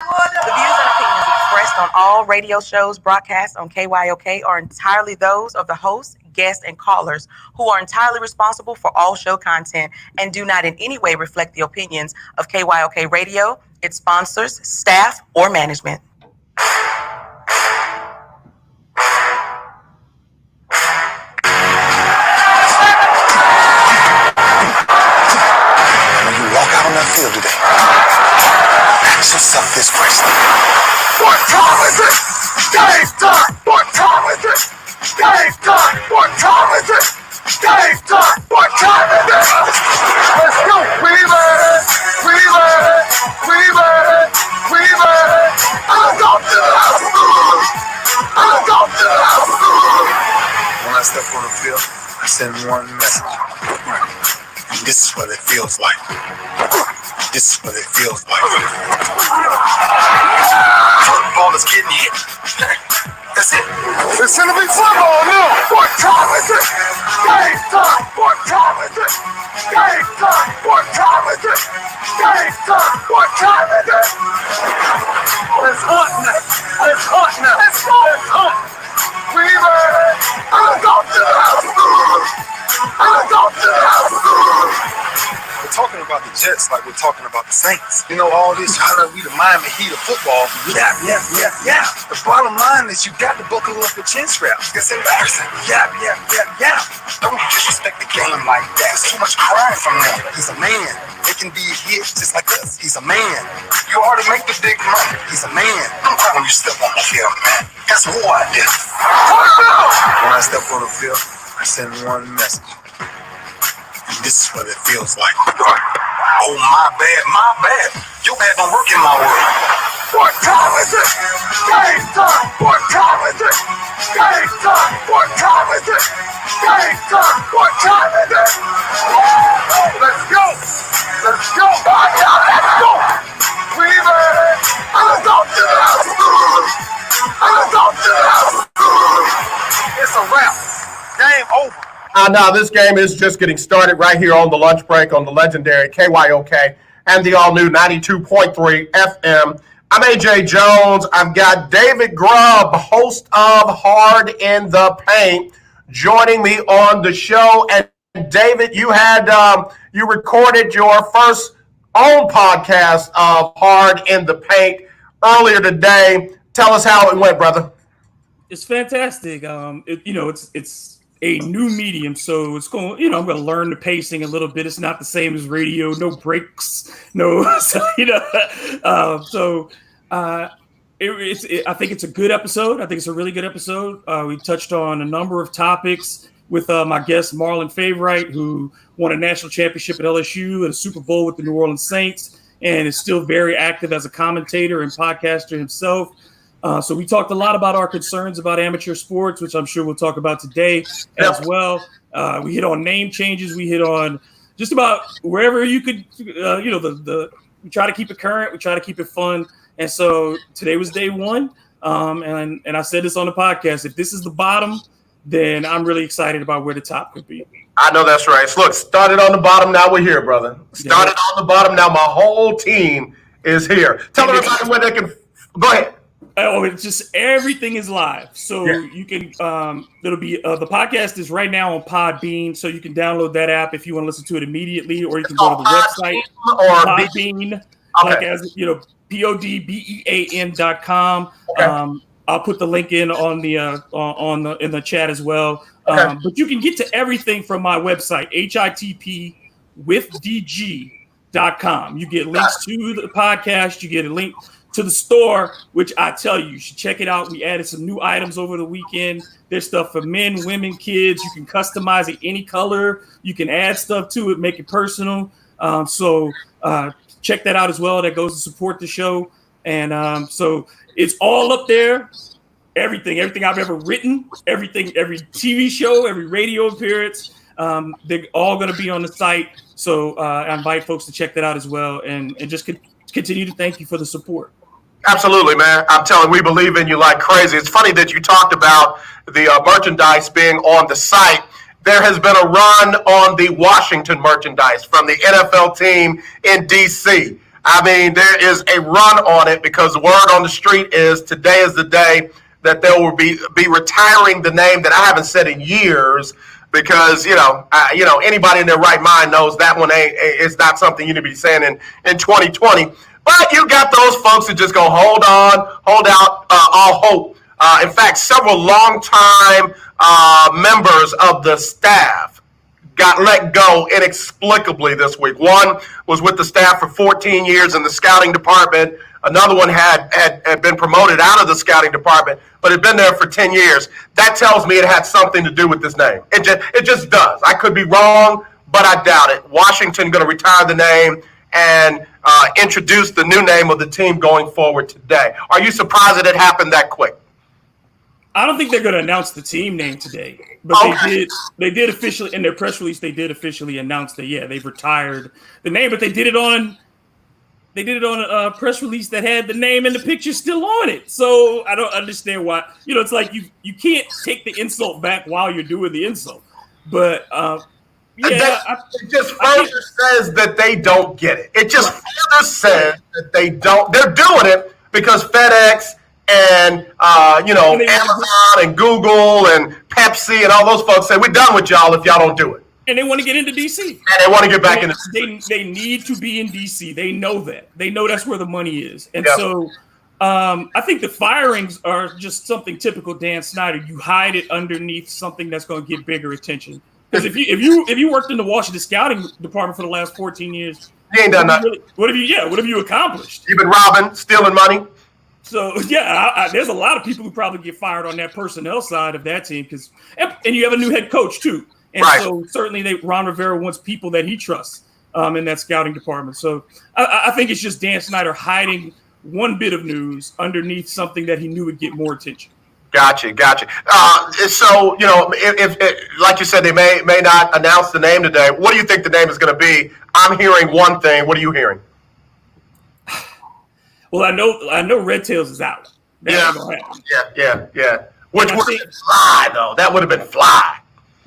The views and opinions expressed on all radio shows broadcast on KYOK are entirely those of the hosts, guests, and callers who are entirely responsible for all show content and do not in any way reflect the opinions of KYOK Radio, its sponsors, staff, or management. When you walk out on that field today, ask yourself this question. What time is it? Game time! What time is it? Game time! What time is it? Game time! What time is it? Let's go! We made it! We made it! We made it! We made it! I'm going to the house! I'm going to the house! When I step on the field, I send one message. This is what it feels like. This is what it feels like. Football is getting hit. That's it. It's gonna be football now. What time is it? Game time. What time is it? Game time. What time is it? Game time. What time is it? It's hot now. It's hot now. It's hot. We made it. I'm going to the house. I'm going to the house. We're talking about the Jets like we're talking about the Saints. You know, all this trying to be the Miami Heat of football. Yeah. The bottom line is you got to buckle up your chin straps. It's embarrassing. Yeah. Don't disrespect the game like that. There's too much crying from him. He's a man. They can be hit just like us. He's a man. You already make the big money. He's a man. Don't cry when you step on the field, man. That's war I did. When I step on the field, I send one message. This is what it feels like. Oh, my bad. Your bad don't work in my world. What time is it? Game time. What time is it? Game time. What time is it? Game time. What time is it? Let's go. Let's go. Let's go. We made it. I'm going to the house. I'm going to the house. It's a wrap. Game over. Now this game is just getting started right here on the lunch break on the legendary KYOK and the all-new 92.3 FM. I'm AJ Jones. I've got David Grubb, host of Hard in the Paint, joining me on the show. And David, you recorded your first own podcast of Hard in the Paint earlier today. Tell us how it went, brother. It's fantastic. It's a new medium, so it's going. I'm going to learn the pacing a little bit. It's not the same as radio. No breaks. No. I think it's a good episode. I think it's a really good episode. We touched on a number of topics with my guest Marlon Favorite, who won a national championship at LSU and a Super Bowl with the New Orleans Saints, and is still very active as a commentator and podcaster himself. So we talked a lot about our concerns about amateur sports, which I'm sure we'll talk about today as well. We hit on name changes. We hit on just about wherever you could, we try to keep it current. We try to keep it fun. And so today was day one. And I said this on the podcast. If this is the bottom, then I'm really excited about where the top could be. I know that's right. So look, started on the bottom. Now we're here, brother. Started on the bottom. Now my whole team is here. Tell everybody where they can go ahead. Oh, it's just everything is live. So you can, it'll be, the podcast is right now on Podbean. So you can download that app if you want to listen to it immediately, or you can go to the website, Podbean, podbean.com. Okay. I'll put the link in on the, in the chat as well. Okay. But you can get to everything from my website, hitpwithdg.com. You get links to the podcast. You get a link to the store, which I tell you should check it out. We added some new items over the weekend. There's stuff for men, women, kids. You can customize it any color. You can add stuff to it, make it personal. So check that out as well. That goes to support the show. And so it's all up there. Everything I've ever written, every TV show, every radio appearance, they're all going to be on the site. So I invite folks to check that out as well, and just continue to thank you for the support. Absolutely, man. I'm telling you, we believe in you like crazy. It's funny that you talked about the merchandise being on the site. There has been a run on the Washington merchandise from the NFL team in D.C. I mean, there is a run on it because the word on the street is today is the day that they will be retiring the name that I haven't said in years because, anybody in their right mind knows that one it's not something you need to be saying in 2020. But you got those folks that just go hold out all hope. In fact, several longtime members of the staff got let go inexplicably this week. One was with the staff for 14 years in the scouting department. Another one had been promoted out of the scouting department, but had been there for 10 years. That tells me it had something to do with this name. It just does. I could be wrong, but I doubt it. Washington going to retire the name and introduce the new name of the team going forward today. Are you surprised that it happened that quick? I don't think they're going to announce the team name today, but they did officially in their press release. They did officially announce that they've retired the name, but they did it on a press release that had the name and the picture still on it. So I don't understand why. It's like you can't take the insult back while you're doing the insult. But it just further says that they don't get it. It just further says that they don't. They're doing it because FedEx and Amazon and Google and Pepsi and all those folks say we're done with y'all if y'all don't do it. And they want to get into DC. And they want to get back into DC. They need to be in DC. They know that. They know that's where the money is. And so I think the firings are just something typical Dan Snyder. You hide it underneath something that's going to get bigger attention. Because if you worked in the Washington scouting department for the last 14 years, you ain't done nothing. What have you accomplished? You've been robbing, stealing money. So there's a lot of people who probably get fired on that personnel side of that team and you have a new head coach too, and so certainly Ron Rivera wants people that he trusts in that scouting department. So I think it's just Dan Snyder hiding one bit of news underneath something that he knew would get more attention. Gotcha. So if like you said, they may not announce the name today. What do you think the name is going to be? I'm hearing one thing. What are you hearing? Well, I know Red Tails is out. That's gonna happen. Yeah. Which would have been fly, though. That would have been fly.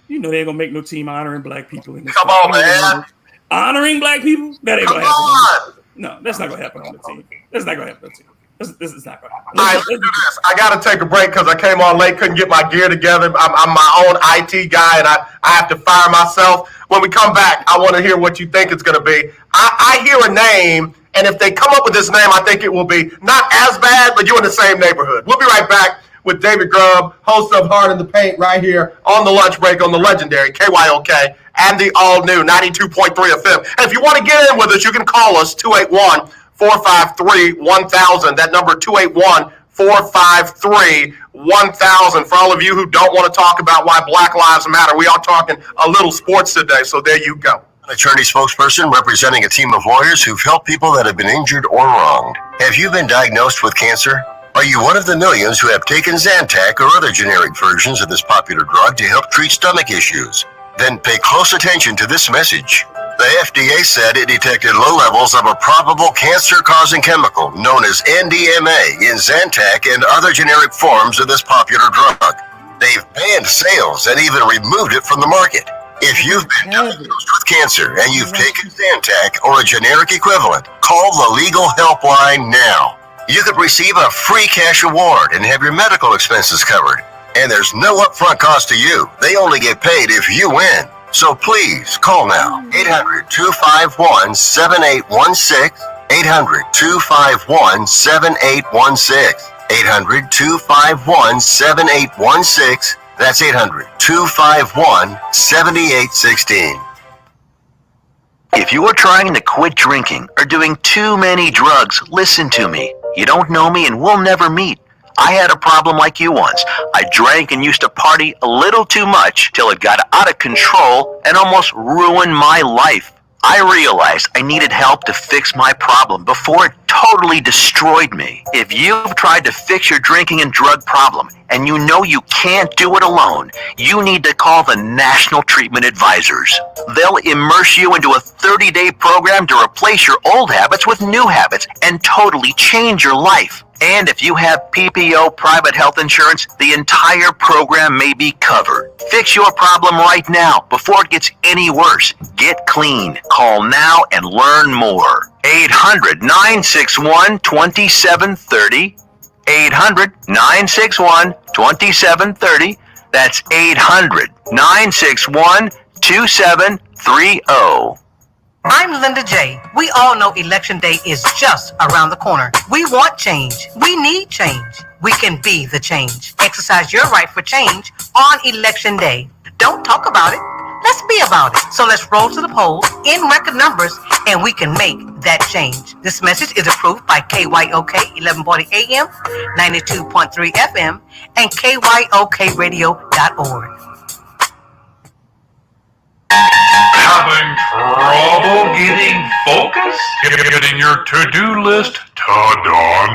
They ain't gonna make no team honoring black people in this. Come on, man. Honoring black people? That ain't gonna happen. No, that's not gonna happen on the team. That's not gonna happen on the team. This is not gonna happen. All right, let's do this. I got to take a break because I came on late, couldn't get my gear together. I'm my own IT guy, and I have to fire myself. When we come back, I want to hear what you think it's going to be. I hear a name, and if they come up with this name, I think it will be not as bad, but you're in the same neighborhood. We'll be right back with David Grubb, host of Hard in the Paint, right here on the lunch break on the legendary KYOK and the all-new 92.3 FM. And if you want to get in with us, you can call us 281-453-1000. That number 281-453-1000. For all of you who don't want to talk about why Black Lives Matter, we are talking a little sports today, so there you go. An attorney spokesperson representing a team of lawyers who've helped people that have been injured or wronged. Have you been diagnosed with cancer? Are you one of the millions who have taken Zantac or other generic versions of this popular drug to help treat stomach issues? Then pay close attention to this message. The FDA said it detected low levels of a probable cancer-causing chemical known as NDMA in Zantac and other generic forms of this popular drug. They've banned sales and even removed it from the market. If you've been diagnosed with cancer and you've taken Zantac or a generic equivalent, call the legal helpline now. You could receive a free cash award and have your medical expenses covered. And there's no upfront cost to you. They only get paid if you win. So please call now. 800-251-7816. 800-251-7816. 800-251-7816. That's 800-251-7816. If you are trying to quit drinking or doing too many drugs, listen to me. You don't know me and we'll never meet. I had a problem like you once. I drank and used to party a little too much till it got out of control and almost ruined my life. I realized I needed help to fix my problem before it totally destroyed me. If you've tried to fix your drinking and drug problem and you know you can't do it alone, you need to call the National Treatment Advisors. They'll immerse you into a 30-day program to replace your old habits with new habits and totally change your life. And if you have PPO private health insurance, the entire program may be covered. Fix your problem right now before it gets any worse. Get clean. Call now and learn more. 800-961-2730. 800-961-2730. That's 800-961-2730. I'm Linda J. We all know Election Day is just around the corner. We want change. We need change. We can be the change. Exercise your right for change on Election Day. Don't talk about it. Let's be about it. So let's roll to the polls in record numbers and we can make that change. This message is approved by KYOK 1140 AM, 92.3 FM, and KYOKradio.org. Having trouble getting focused? Getting your to-do list done?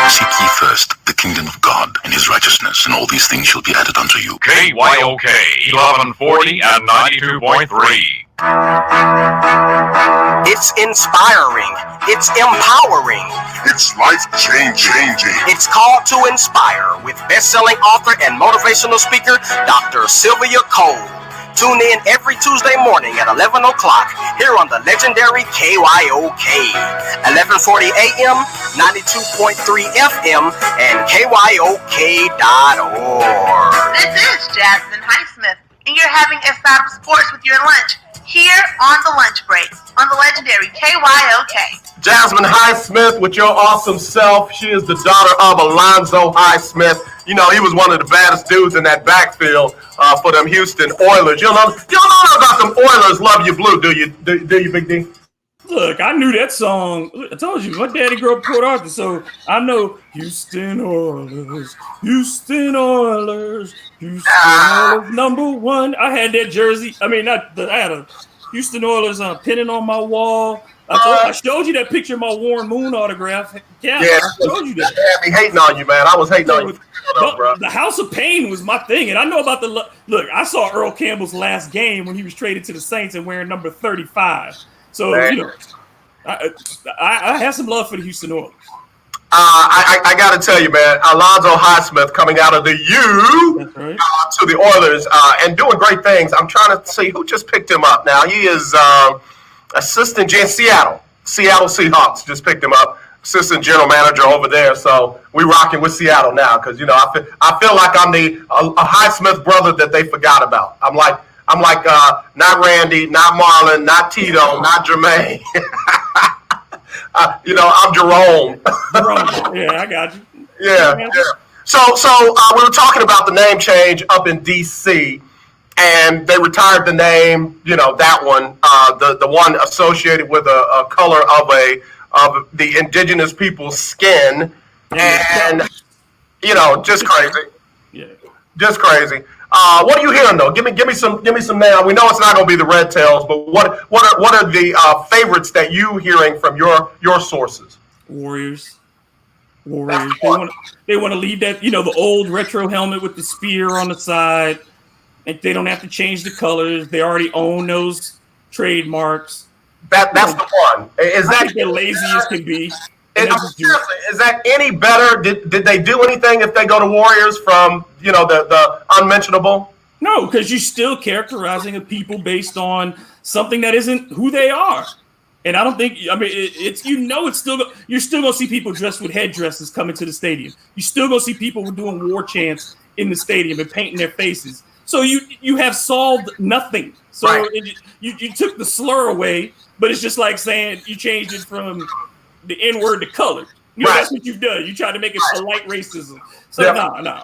Seek ye first the kingdom of God and his righteousness, and all these things shall be added unto you. KYOK 1140 and 92.3. It's inspiring. It's empowering. It's life-changing. It's called to inspire with best-selling author and motivational speaker, Dr. Sylvia Cole. Tune in every Tuesday morning at 11 o'clock here on the legendary KYOK, 1140 AM, 92.3 FM, and KYOK.org. This is Jasmine Highsmith, and you're having a stop sports with your lunch here on the lunch break on the legendary KYOK. Jasmine Highsmith with your awesome self. She is the daughter of Alonzo Highsmith. You know, he was one of the baddest dudes in that backfield for them Houston Oilers. You don't know about them Oilers Love You Blue, do you? Do you, Big D? Look, I knew that song. I told you, my daddy grew up in Port Arthur, so I know Houston Oilers, Houston Oilers, Houston Oilers, #1. I had that jersey. I had a Houston Oilers pinning on my wall. I showed you that picture of my Warren Moon autograph. Yeah, I showed you that. I be hating on you, man. I was hating on you. The House of Pain was my thing, and I know about look. I saw Earl Campbell's last game when he was traded to the Saints and wearing number 35. So I have some love for the Houston Oilers. I got to tell you, man, Alonzo Highsmith coming out of the U to the Oilers and doing great things. I'm trying to see who just picked him up. Now he is assistant Seattle Seahawks just picked him up. Assistant general manager over there, so we rocking with Seattle now because I feel like I'm a Highsmith brother that they forgot about. I'm like not Randy, not Marlon, not Tito, not Jermaine. I'm Jerome. Yeah, I got you. Yeah. So we were talking about the name change up in D.C. and they retired the name. That one, the one associated with a color of the indigenous people's skin, and just crazy. Yeah, just crazy. What are you hearing though? Give me some now. We know it's not going to be the Red Tails, but what are the favorites that you hearing from your sources? Warriors. They want to leave that the old retro helmet with the spear on the side, and they don't have to change the colors. They already own those trademarks. That's the one. Is that the laziest can be? Is that any better? Did they do anything if they go to Warriors from the unmentionable? No, because you're still characterizing a people based on something that isn't who they are. And I don't think it's still you're still gonna see people dressed with headdresses coming to the stadium. You still gonna see people doing war chants in the stadium and painting their faces. So you have solved nothing. So right. You took the slur away, but it's just like saying you changed it from the N-word to color. That's what you've done. You tried to make it polite racism. So no.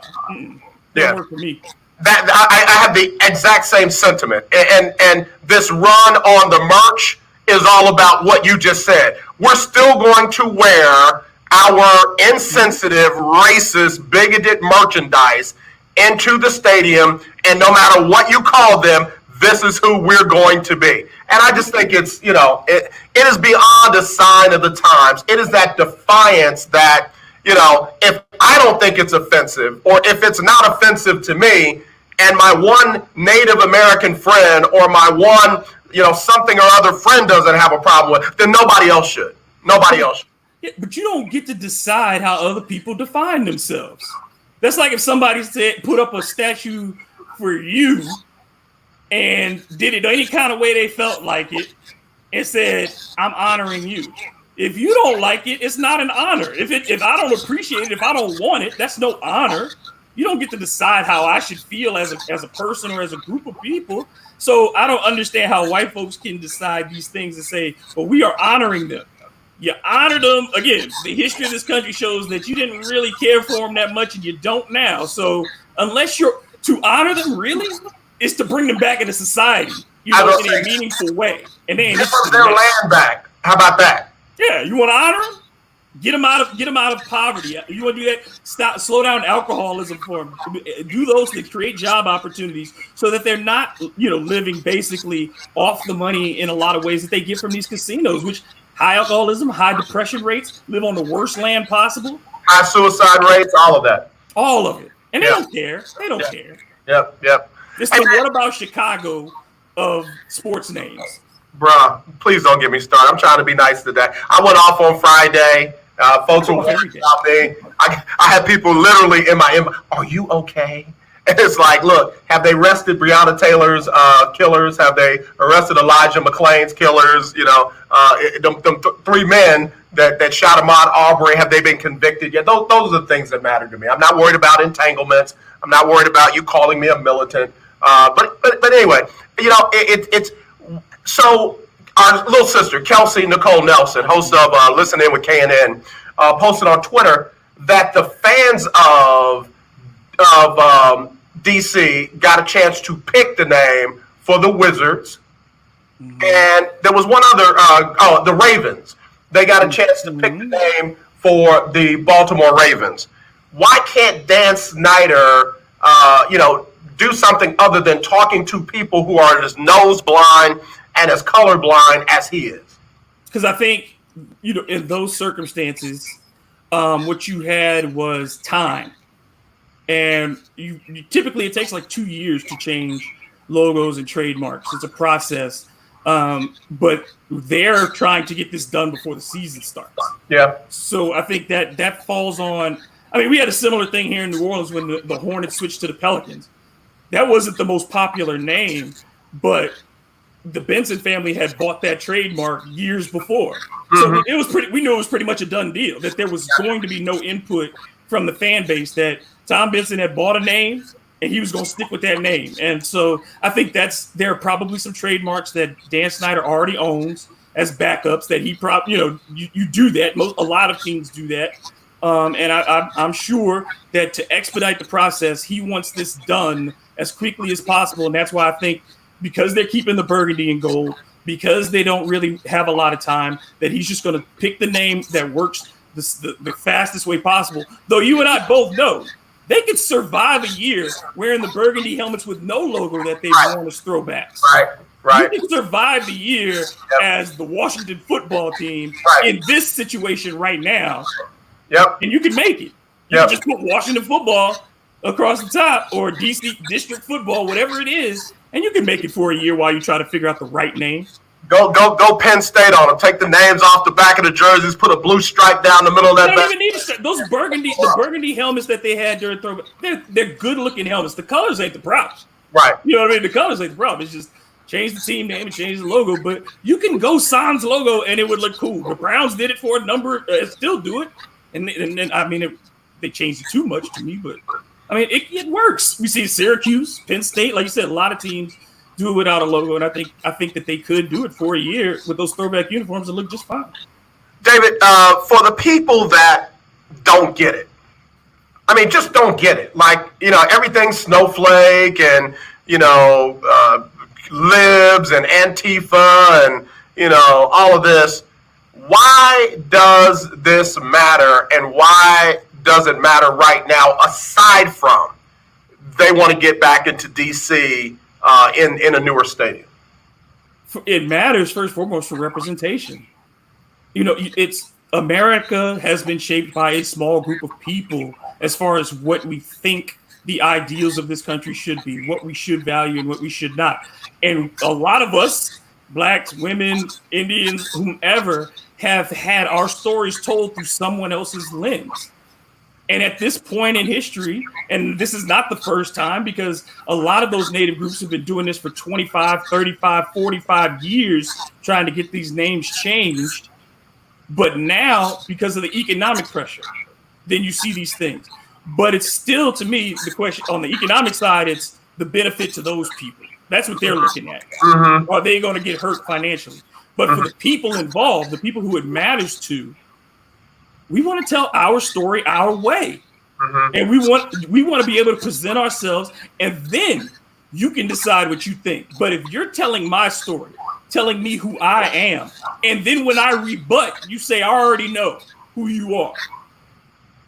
Don't work for me. That I have the exact same sentiment. And this run on the merch is all about what you just said. We're still going to wear our insensitive, racist, bigoted merchandise into the stadium, and no matter what you call them, this is who we're going to be. And I just think it's, it is beyond a sign of the times. It is that defiance that, if I don't think it's offensive, or if it's not offensive to me, and my one Native American friend or my one, something or other friend doesn't have a problem with, then nobody else should. Nobody else should. Yeah, but you don't get to decide how other people define themselves. That's like if somebody said put up a statue for you and did it any kind of way they felt like it and said, I'm honoring you. If you don't like it, it's not an honor. If I don't appreciate it, if I don't want it, that's no honor. You don't get to decide how I should feel as a person or as a group of people. So I don't understand how white folks can decide these things and say, well, we are honoring them. You honor them. Again, the history of this country shows that you didn't really care for them that much and you don't now. So unless you're to honor them really is to bring them back into society, in a meaningful way. And they ain't give them their land back. How about that? Yeah, you want to honor them? Get them out of poverty. You want to do that? Slow down alcoholism for them. Do those things. Create job opportunities so that they're not, living basically off the money in a lot of ways that they get from these casinos, which high alcoholism, high depression rates, live on the worst land possible, high suicide rates, all of that, all of it, and they don't care. They don't care. Yep. It's the what about Chicago of sports names? Bruh, please don't get me started. I'm trying to be nice today. I went off on Friday. Folks were worried about me. I had people literally in my inbox, are you okay? And it's like, look, have they arrested Breonna Taylor's killers? Have they arrested Elijah McClain's killers? Them 3 men that shot Ahmaud Arbery, have they been convicted yet? Those are the things that matter to me. I'm not worried about entanglements. I'm not worried about you calling me a militant. But anyway, it's so our little sister, Kelsey Nicole Nelson, host of Listen In with KNN, posted on Twitter that the fans of DC got a chance to pick the name for the Wizards. Mm-hmm. And there was one other, the Ravens. They got a chance to pick the name for the Baltimore Ravens. Why can't Dan Snyder, do something other than talking to people who are as nose blind and as colorblind as he is? Because I think, in those circumstances, what you had was time. And you typically it takes like 2 years to change logos and trademarks. It's a process. But they're trying to get this done before the season starts. Yeah. So I think that falls on. I mean, we had a similar thing here in New Orleans when the Hornets switched to the Pelicans. That wasn't the most popular name, but the Benson family had bought that trademark years before. So it was we knew it was pretty much a done deal, that there was going to be no input from the fan base, that Tom Benson had bought a name and he was going to stick with that name. And so I think there are probably some trademarks that Dan Snyder already owns as backups that he probably, you do that. A lot of teams do that. And I'm sure that to expedite the process, he wants this done as quickly as possible. And that's why I think, because they're keeping the burgundy and gold, because they don't really have a lot of time, that he's just going to pick the name that works the fastest way possible. Though you and I both know they could survive a year wearing the burgundy helmets with no logo that they've worn as throwbacks. Right. You can survive the year as the Washington football team in this situation right now. Yep. And you can make it. You can just put Washington football across the top, or DC district football, whatever it is, and you can make it for a year while you try to figure out the right name. Go Penn State on them. Take the names off the back of the jerseys, put a blue stripe down the middle of that. You don't even need those the burgundy helmets that they had during throwback. They're good looking helmets. The colors ain't the problem. Right. You know what I mean? The colors ain't the problem. It's just change the team name and change the logo. But you can go sans logo and it would look cool. The Browns did it for a number, still do it. And then I mean, they changed it too much to me, but I mean, it works. We see Syracuse, Penn State, like you said, a lot of teams do it without a logo, and I think that they could do it for a year with those throwback uniforms and look just fine. David, for the people that don't get it, I mean, just don't get it. Like, everything's snowflake and, libs and Antifa and, all of this. Why does this matter, and why does it matter right now, aside from they want to get back into D.C. In a newer stadium? It matters, first and foremost, for representation. It's America has been shaped by a small group of people as far as what we think the ideals of this country should be, what we should value and what we should not. And a lot of us, blacks, women, Indians, whomever, have had our stories told through someone else's lens. And at this point in history, and this is not the first time, because a lot of those Native groups have been doing this for 25, 35, 45 years, trying to get these names changed. But now, because of the economic pressure, then you see these things. But it's still, to me, the question on the economic side, it's the benefit to those people. That's what they're looking at. Mm-hmm. Are they going to get hurt financially? But for the people involved, the people who it matters to, we want to tell our story our way. Mm-hmm. And we want to be able to present ourselves, and then you can decide what you think. But if you're telling my story, telling me who I am, and then when I rebut, you say, I already know who you are,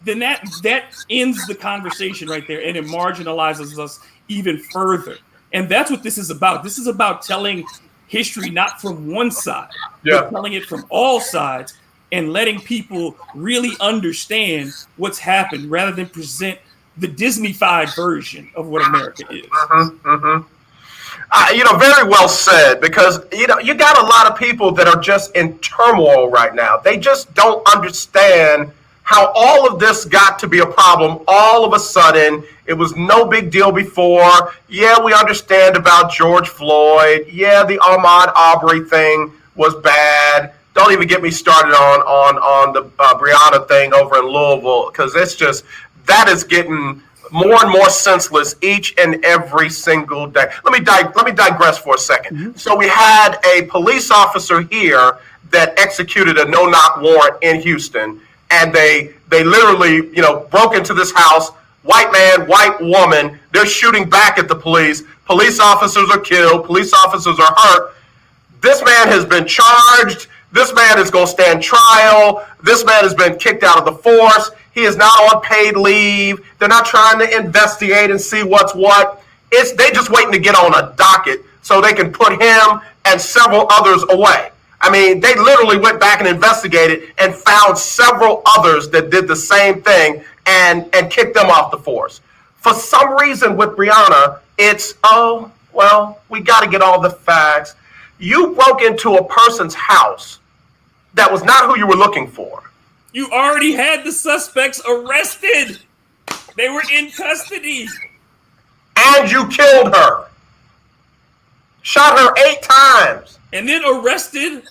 then that ends the conversation right there, and it marginalizes us even further. And that's what this is about. This is about telling history not from one side, but telling it from all sides, and letting people really understand what's happened rather than present the Disney-fied version of what America is. Mm-hmm, mm-hmm. Very well said, because, you got a lot of people that are just in turmoil right now. They just don't understand how all of this got to be a problem all of a sudden. It was no big deal before. Yeah, we understand about George Floyd. Yeah, the Ahmaud Arbery thing was bad. Don't even get me started on the Breonna thing over in Louisville, because that is getting more and more senseless each and every single day. Let me digress for a second. Mm-hmm. So we had a police officer here that executed a no-knock warrant in Houston, and they literally, broke into this house. White man, white woman. They're shooting back at the police. Police officers are killed. Police officers are hurt. This man has been charged. This man is going to stand trial. This man has been kicked out of the force. He is not on paid leave. They're not trying to investigate and see what's what. They just waiting to get on a docket so they can put him and several others away. I mean, they literally went back and investigated and found several others that did the same thing and kicked them off the force. For some reason with Breonna, it's, we got to get all the facts. You broke into a person's house that was not who you were looking for. You already had the suspects arrested. They were in custody. And you killed her. Shot her 8 times. And then arrested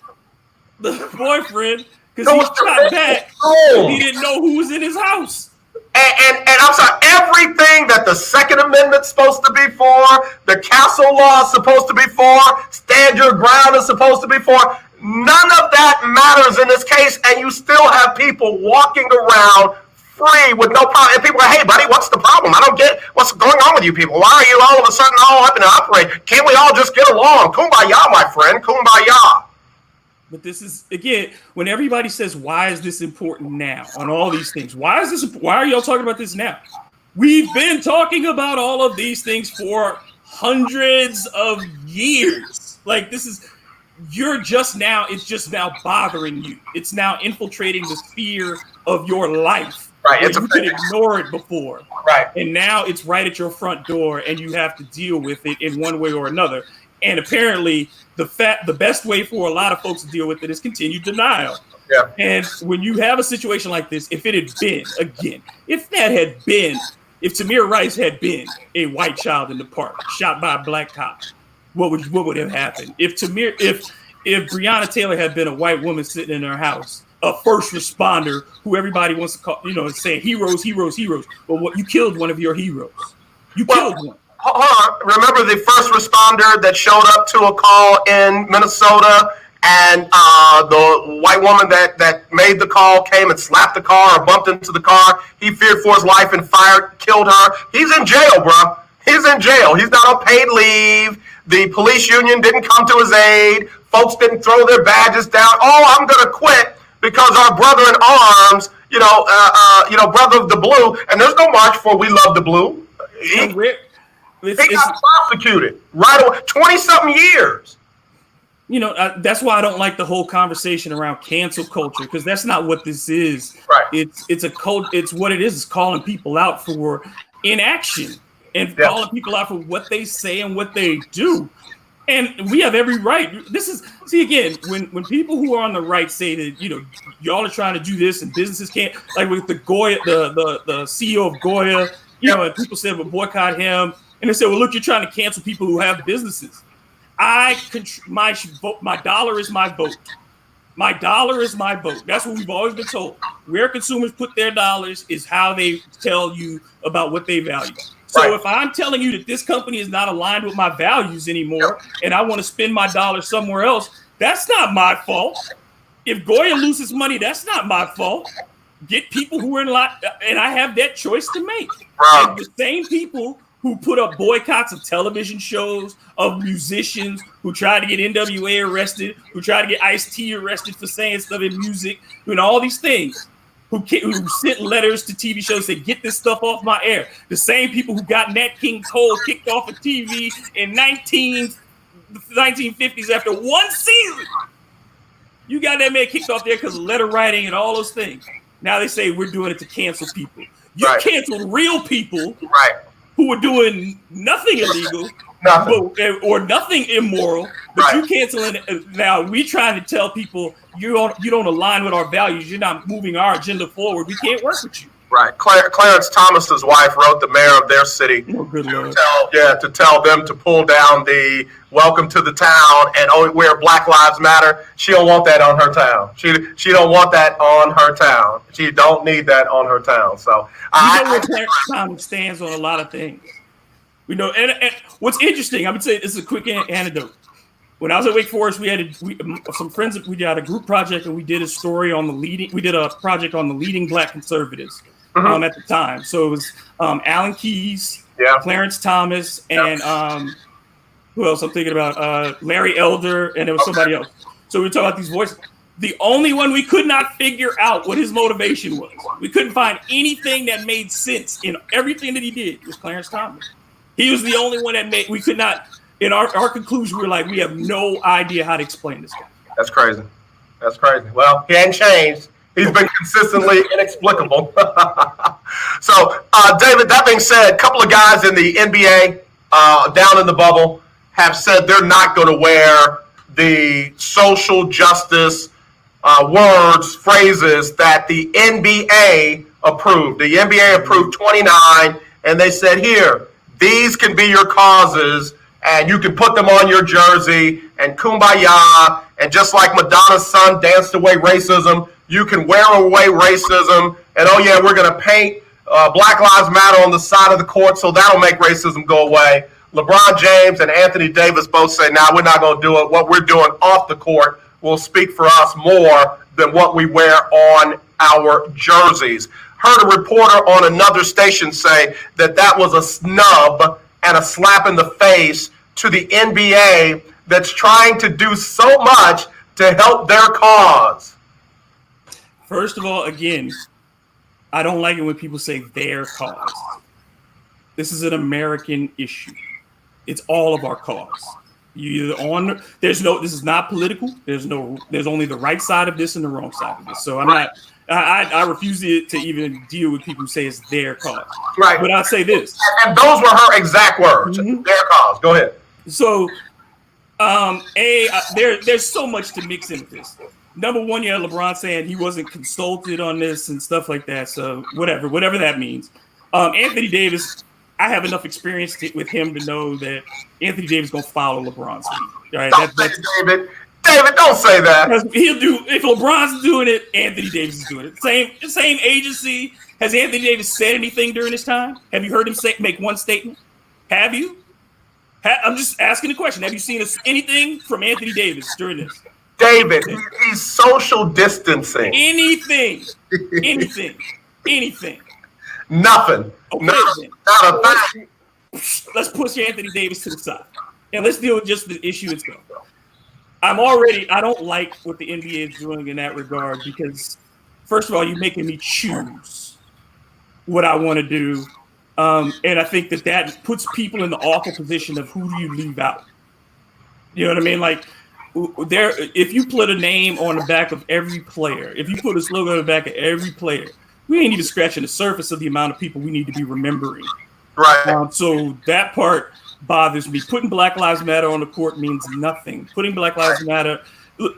the boyfriend because he shot back. He didn't know who was in his house. And I'm sorry, everything that the Second Amendment's supposed to be for, the Castle Law is supposed to be for, Stand Your Ground is supposed to be for, none of that matters in this case, and you still have people walking around free with no problem. And people are, hey, buddy, what's the problem? I don't get what's going on with you people. Why are you all of a sudden all up and operate? Can't we all just get along? Kumbaya, my friend, kumbaya. But this is, again, when everybody says, why is this important now on all these things? Why are y'all talking about this now? We've been talking about all of these things for hundreds of years. Like, it's just now bothering you. It's now infiltrating the sphere of your life. Right. You could ignore it before. Right. And now it's right at your front door and you have to deal with it in one way or another. And apparently the best way for a lot of folks to deal with it is continued denial. Yeah. And when you have a situation like this, if Tamir Rice had been a white child in the park shot by a black cop, what would have happened? If Breonna Taylor had been a white woman sitting in her house, a first responder who everybody wants to call, saying heroes, heroes, heroes. Well, you killed one of your heroes. You killed one. Hold on. Remember the first responder that showed up to a call in Minnesota, and the white woman that made the call came and slapped the car or bumped into the car. He feared for his life and killed her. He's in jail, bro. He's in jail. He's not on paid leave. The police union didn't come to his aid. Folks didn't throw their badges down. Oh, I'm going to quit because our brother in arms, brother of the blue, and there's no march for We Love the Blue. He got prosecuted right away, 20-something years. That's why I don't like the whole conversation around cancel culture, because that's not what this is. Right. It's a cult. It's what it is. It's calling people out for inaction and calling people out for what they say and what they do. And we have every right. Again, when people who are on the right say that, y'all are trying to do this and businesses can't, like with the Goya, the CEO of Goya, and people said, well, boycott him. And they said, well, look, you're trying to cancel people who have businesses. My dollar is my vote. My dollar is my vote. That's what we've always been told. Where consumers put their dollars is how they tell you about what they value. So if I'm telling you that this company is not aligned with my values anymore and I want to spend my dollar somewhere else, that's not my fault. If Goya loses money, that's not my fault. Get people who are in line, and I have that choice to make. And the same people who put up boycotts of television shows, of musicians, who tried to get NWA arrested, who tried to get Ice-T arrested for saying stuff in music, doing all these things, who sent letters to TV shows that get this stuff off my air. The same people who got Nat King Cole kicked off of TV in 1950s after one season. You got that man kicked off there because of letter writing and all those things. Now they say we're doing it to cancel people. You canceled real people who were doing nothing illegal or nothing immoral, but you canceling it. Now we trying to tell people you don't align with our values. You're not moving our agenda forward. We can't work with you. Right. Clarence Thomas's wife wrote the mayor of their city to tell them to pull down the welcome to the town and wear Black Lives Matter. She don't want that on her town. She don't want that on her town. She don't need that on her town. So where Clarence Thomas stands on a lot of things. And what's interesting, I would say this is a quick anecdote. When I was at Wake Forest, we had some friends. We did a group project, and we did a story on we did a project on the leading Black conservatives at the time. So it was Alan Keyes, Clarence Thomas, and who else? I'm thinking about Larry Elder, and there was somebody else. So we were talking about these voices. The only one we could not figure out what his motivation was. We couldn't find anything that made sense in everything that he did was Clarence Thomas. He was the only one that we could not. In our conclusion, we were like, we have no idea how to explain this guy. That's crazy. Well, he ain't changed. He's been consistently inexplicable. So, David, that being said, a couple of guys in the NBA down in the bubble have said they're not going to wear the social justice phrases that the NBA approved. The NBA approved 29, and they said, here, these can be your causes, and you can put them on your jersey, and kumbaya, and just like Madonna's son danced away racism, you can wear away racism, and oh yeah, we're going to paint Black Lives Matter on the side of the court, so that'll make racism go away. LeBron James and Anthony Davis both say, nah, we're not going to do it. What we're doing off the court will speak for us more than what we wear on our jerseys. Heard a reporter on another station say that was a snub and a slap in the face to the NBA that's trying to do so much to help their cause. First of all, again, I don't like it when people say their cause. This is an American issue. It's all of our cause. This is not political. There's only the right side of this and the wrong side of this. So I refuse to even deal with people who say it's their cause. Right. But I'll say this. And those were her exact words. Mm-hmm. Their cause. Go ahead. So, there's so much to mix in with this. Number one, you had LeBron saying he wasn't consulted on this and stuff like that. So whatever that means. Anthony Davis, I have enough experience with him to know that Anthony Davis gonna follow LeBron's lead. All right, David, don't say that. He'll do if LeBron's doing it, Anthony Davis is doing it. Same agency. Has Anthony Davis said anything during this time? Have you heard him make one statement? Have you? I'm just asking the question. Have you seen anything from Anthony Davis during this? David, he's social distancing. Anything. Nothing. Okay, not a thing. Let's push Anthony Davis to the side. And let's deal with just the issue itself. I don't like what the NBA is doing in that regard because, first of all, you're making me choose what I want to do. And I think that puts people in the awful position of who do you leave out? You know what I mean? Like, if you put a name on the back of every player, if you put a slogan on the back of every player, we ain't even scratching the surface of the amount of people we need to be remembering. Right. So that part, bothers me. Putting Black Lives Matter on the court means nothing. Putting Black Lives Matter, look,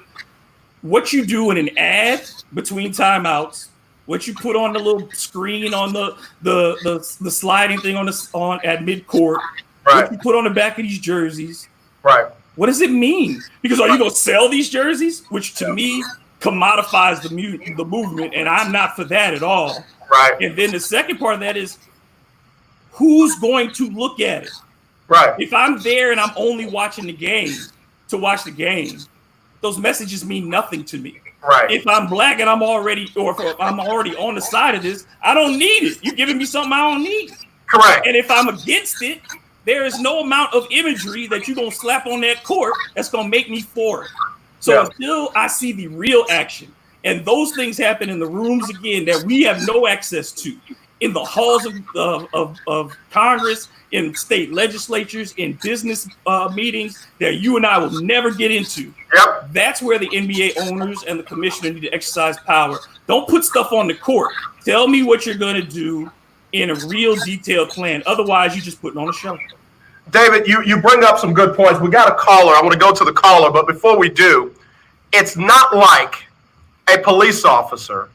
what you do in an ad between timeouts, what you put on the little screen on the sliding thing on at midcourt, Right. what you put on the back of these jerseys. Right. What does it mean? Because are you going to sell these jerseys? Which to me commodifies the movement, and I'm not for that at all. Right. And then the second part of that is who's going to look at it? Right. If I'm there and I'm only watching the game to watch the game, those messages mean nothing to me. Right. If I'm black and I'm already on the side of this, I don't need it. You're giving me something I don't need. Correct. And if I'm against it, there is no amount of imagery that you're going to slap on that court that's going to make me for it. So until I see the real action, and those things happen in the rooms again that we have no access to, in the halls of Congress, in state legislatures, in business meetings that you and I will never get into. Yep. That's where the NBA owners and the commissioner need to exercise power. Don't put stuff on the court. Tell me what you're going to do in a real detailed plan. Otherwise, you're just putting on a show. David, you bring up some good points. We got a caller. I want to go to the caller, but before we do, it's not like a police officer.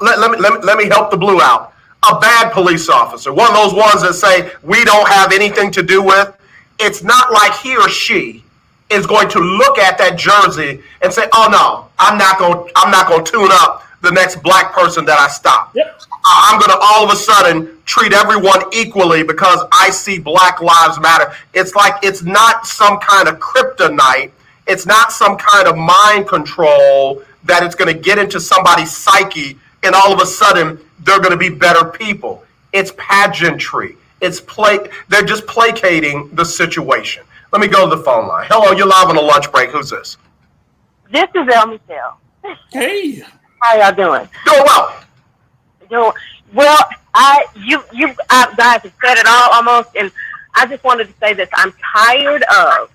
Let me help the blue out. A bad police officer, one of those ones that say we don't have anything to do with. It's not like he or she is going to look at that jersey and say, "Oh no, I'm not going to tune up the next black person that I stop. Yep. I'm going to all of a sudden treat everyone equally because I see Black Lives Matter." It's like it's not some kind of kryptonite. It's not some kind of mind control that it's going to get into somebody's psyche and all of a sudden they're going to be better people. It's pageantry. They're just placating the situation. Let me go to the phone line. Hello, you're live on the lunch break. Who's this? This is El Michelle. Hey. How y'all doing? Doing well. Well, you guys have said it all almost, and I just wanted to say this. I'm tired of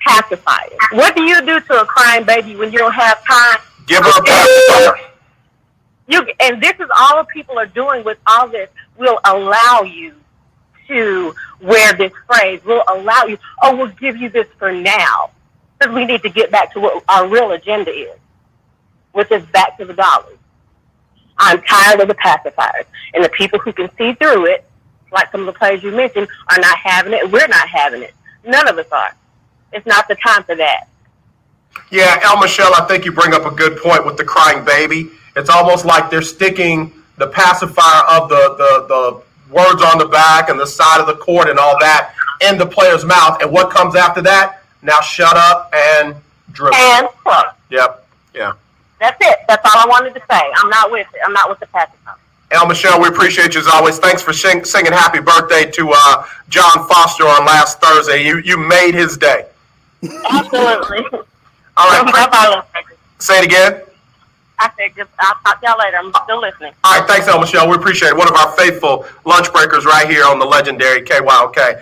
pacifiers. What do you do to a crying baby when you don't have time? Give her a pacifier. And this is all people are doing with all this. We'll allow you to wear this phrase. We'll allow you. Oh, we'll give you this for now. Because we need to get back to what our real agenda is, which is back to the dollars. I'm tired of the pacifiers. And the people who can see through it, like some of the players you mentioned, are not having it. We're not having it. None of us are. It's not the time for that. Yeah, El Michelle, I think you bring up a good point with the crying baby. It's almost like they're sticking the pacifier of the words on the back and the side of the court and all that in the player's mouth. And what comes after that? Now shut up and dribble. And fuck. Yep. Yeah. That's it. That's all I wanted to say. I'm not with it. I'm not with the pacifier. El Michelle, we appreciate you as always. Thanks for singing happy birthday to John Foster on last Thursday. You made his day. Absolutely. All right. Say it again. I said, I'll talk to y'all later. I'm still listening. All right, thanks, El Michelle. We appreciate it. One of our faithful lunch breakers right here on the legendary KYOK.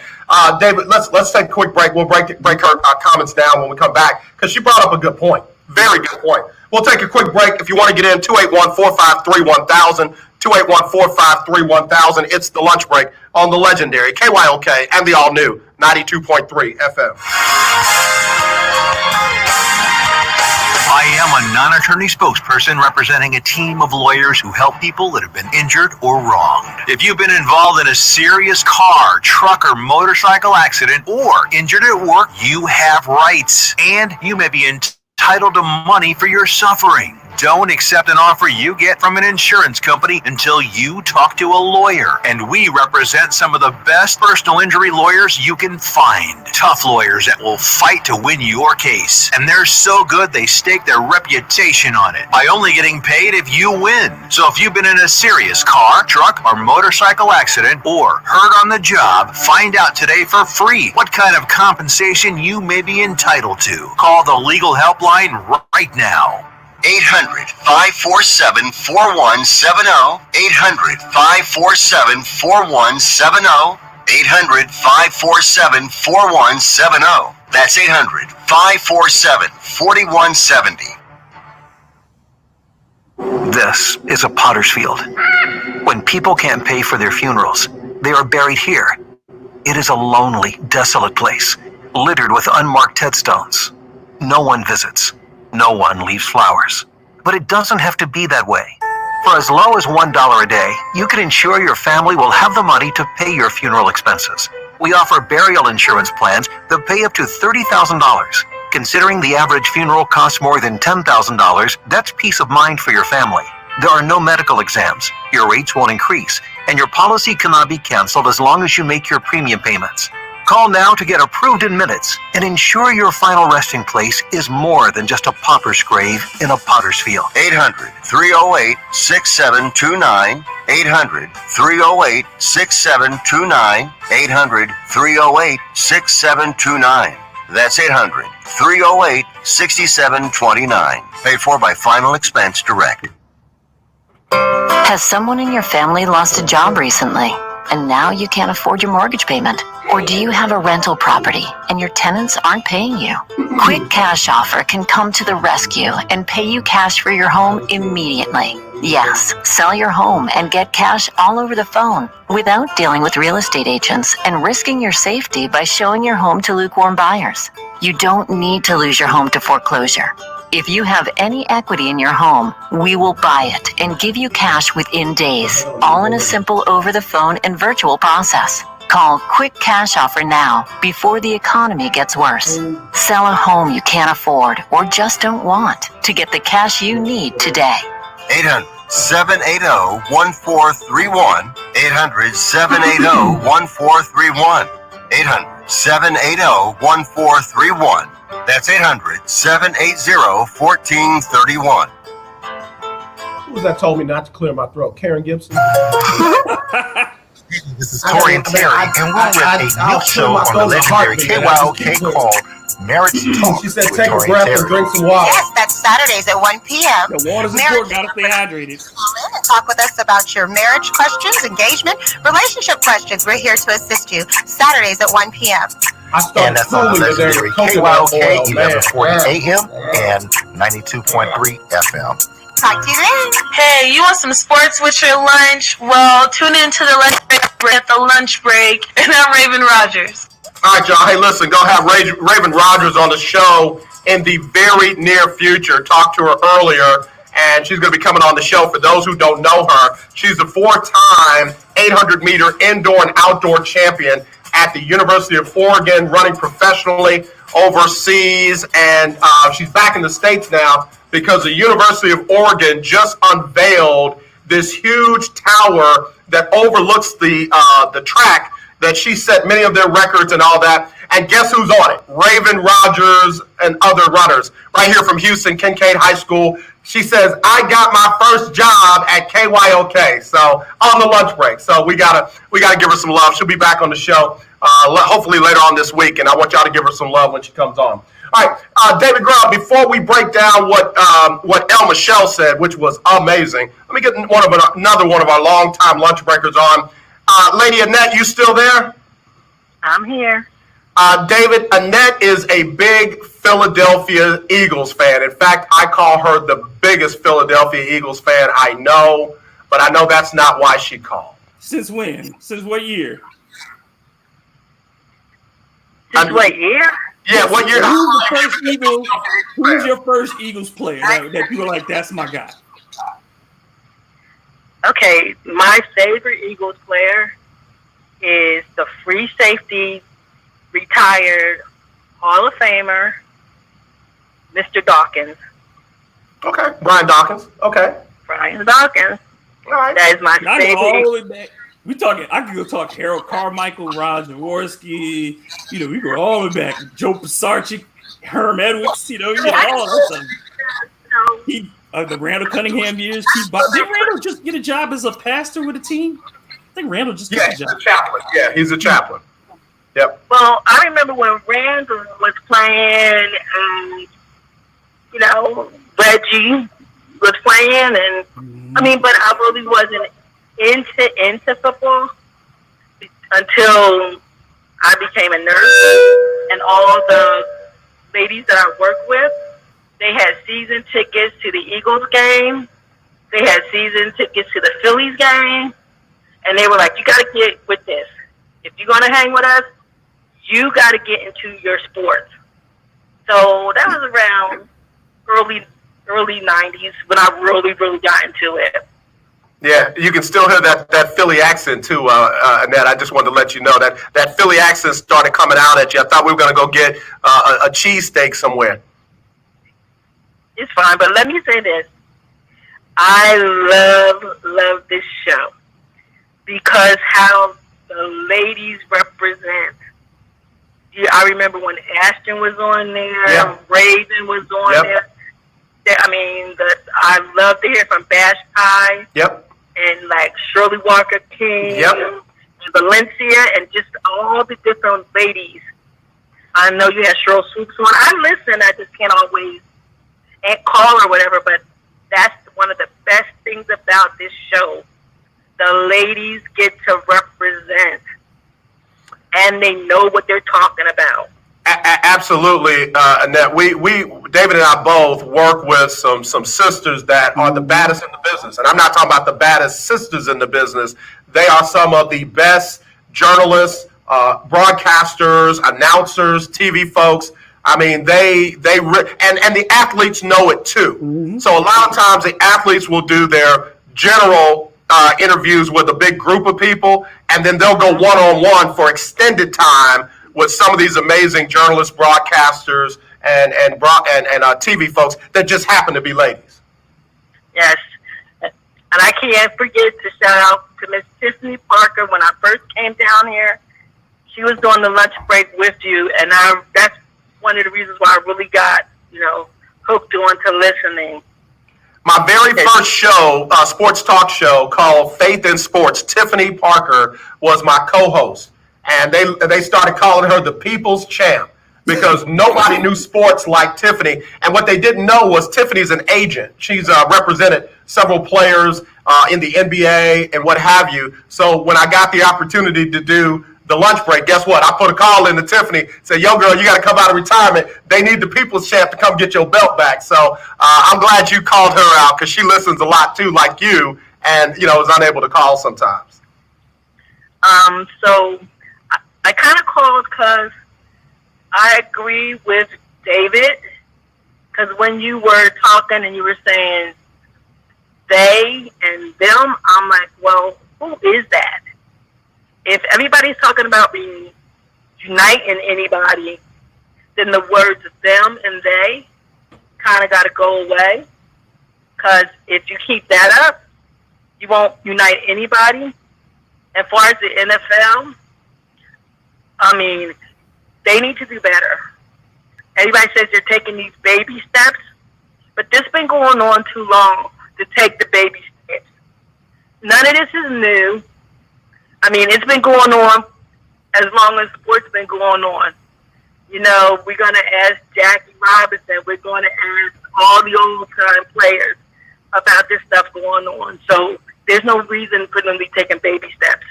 David, let's take a quick break. We'll break her comments down when we come back because she brought up a good point. Very good point. We'll take a quick break. If you want to get in, 281-453-1000, 281-453-1000. It's the lunch break on the legendary KYOK and the all-new 92.3 FM. I am a non-attorney spokesperson representing a team of lawyers who help people that have been injured or wronged. If you've been involved in a serious car, truck, or motorcycle accident or injured at work, you have rights, and you may be entitled to money for your suffering. Don't accept an offer you get from an insurance company until you talk to a lawyer. And we represent some of the best personal injury lawyers you can find. Tough lawyers that will fight to win your case. And they're so good they stake their reputation on it by only getting paid if you win. So if you've been in a serious car, truck, or motorcycle accident or hurt on the job, find out today for free what kind of compensation you may be entitled to. Call the legal helpline right now. 800-547-4170, 800-547-4170, 800-547-4170. That's 800-547-4170. This is a potter's field. When people can't pay for their funerals, they are buried here It is a lonely, desolate place, littered with unmarked headstones. No one visits. No one leaves flowers. But it doesn't have to be that way. For as low as $1 a day, you can ensure your family will have the money to pay your funeral expenses. We offer burial insurance plans that pay up to $30,000. Considering the average funeral costs more than $10,000, that's peace of mind for your family. There are no medical exams, your rates won't increase, and your policy cannot be canceled as long as you make your premium payments. Call now to get approved in minutes and ensure your final resting place is more than just a pauper's grave in a potter's field. 800-308-6729. 800-308-6729. 800-308-6729. That's 800-308-6729. Paid for by Final Expense Direct. Has someone in your family lost a job recently, and now you can't afford your mortgage payment? Or do you have a rental property and your tenants aren't paying you? Quick Cash Offer can come to the rescue and pay you cash for your home immediately. Yes, sell your home and get cash all over the phone without dealing with real estate agents and risking your safety by showing your home to lukewarm buyers. You don't need to lose your home to foreclosure. If you have any equity in your home, we will buy it and give you cash within days, all in a simple over-the-phone and virtual process. Call Quick Cash Offer now before the economy gets worse. Sell a home you can't afford or just don't want to get the cash you need today. 800-780-1431. 800-780-1431. 800-780-1431. That's 800-780-1431. Who was that told me not to clear my throat? Karen Gibson? This is Tori and Terry, and we're with a new show on the legendary KYOK called Marriage Talk. She said take a breath and drink some water. Yes, that's Saturdays at 1 p.m. The water's important, gotta stay hydrated. Call in and talk with us about your marriage questions, engagement, relationship questions. We're here to assist you. Saturdays at 1 p.m. And that's on the legendary KYOK 1140 AM and 92.3 FM. Talk to you then. Hey, you want some sports with your lunch? Well, tune in to the lunch break at the lunch break, and I'm Raven Rogers. All right, y'all. Hey, listen, go have Raven Rogers on the show in the very near future. Talked to her earlier, and she's going to be coming on the show. For those who don't know her, she's a 4-time 800-meter indoor and outdoor champion at the University of Oregon, running professionally overseas, and she's back in the States now because the University of Oregon just unveiled this huge tower that overlooks the track that she set many of their records and all that. And guess who's on it? Raven Rogers and other runners. Right here from Houston, Kincaid High School. She says, I got my first job at KYOK, so on the lunch break. So we gotta give her some love. She'll be back on the show hopefully later on this week, and I want y'all to give her some love when she comes on. All right, David Grubb, before we break down what El Michelle said, which was amazing, let me get another one of our longtime lunch breakers on. Lady Annette, you still there? I'm here. David, Annette is a big Philadelphia Eagles fan. In fact, I call her the biggest Philadelphia Eagles fan I know, but I know that's not why she called. Since when? Since what year? Since what year? Yeah, what year? Who's your first Eagles player that you were like, that's my guy? Okay, my favorite Eagles player is the free safety, retired Hall of Famer, Mr. Dawkins. Okay, Brian Dawkins. Okay. Brian Dawkins. All right. That is my favorite. All the way back. We talking. I could go talk Harold Carmichael, Ron Jaworski. We go all the way back. Joe Pisarcik, Herm Edwards. All that stuff. The Randall Cunningham years. Did Randall just get a job as a pastor with a team? I think Randall just got a job. He's a chaplain. Yeah, he's a chaplain. Yep. Well, I remember when Randall was playing, and Reggie was playing, and but I really wasn't into football until I became a nurse, and all the ladies that I worked with, they had season tickets to the Eagles game, they had season tickets to the Phillies game, and they were like, you got to get with this. if you're going to hang with us, you got to get into your sports. So that was around early 90s when I really got into it. Yeah, you can still hear that Philly accent too, Annette. I just wanted to let you know that Philly accent started coming out at you. I thought we were going to go get a cheesesteak somewhere. It's fine, but let me say this. I love this show because how the ladies represent. I remember when Ashton was on there, yeah. Raven was on there. I mean, I love to hear from Bash Pie. Yep. And like Shirley Walker King. Yep. And Valencia, and just all the different ladies. I know you had Cheryl Swoops on. I listen. I just can't always call or whatever, but that's one of the best things about this show. The ladies get to represent, and they know what they're talking about. Absolutely, Annette. We David and I both work with some sisters that are the baddest in the business, and I'm not talking about the baddest sisters in the business. They are some of the best journalists, broadcasters, announcers, TV folks. I mean, and the athletes know it too. Mm-hmm. So a lot of times the athletes will do their general interviews with a big group of people, and then they'll go one-on-one for extended time with some of these amazing journalists, broadcasters, and TV folks that just happen to be ladies. Yes, and I can't forget to shout out to Miss Tiffany Parker when I first came down here. She was doing the lunch break with you, and that's one of the reasons why I really got, hooked on to listening. My very first show, sports talk show called Faith in Sports, Tiffany Parker was my co-host. And they started calling her the People's Champ because nobody knew sports like Tiffany. And what they didn't know was Tiffany's an agent. She's represented several players in the NBA and what have you. So when I got the opportunity to do the lunch break, guess what? I put a call in to Tiffany, said, yo, girl, you got to come out of retirement. They need the People's Champ to come get your belt back. So I'm glad you called her out because she listens a lot, too, like you, and, is unable to call sometimes. So I kind of called because I agree with David, because when you were talking and you were saying they and them, I'm like, well, who is that? If everybody's talking about being uniting anybody, then the words them and they kind of got to go away, because if you keep that up, you won't unite anybody. As far as the NFL, I mean, they need to do better. Everybody says they're taking these baby steps, but this has been going on too long to take the baby steps. None of this is new. I mean, it's been going on as long as sports been going on. We're going to ask Jackie Robinson. We're going to ask all the old-time players about this stuff going on. So there's no reason for them to be taking baby steps.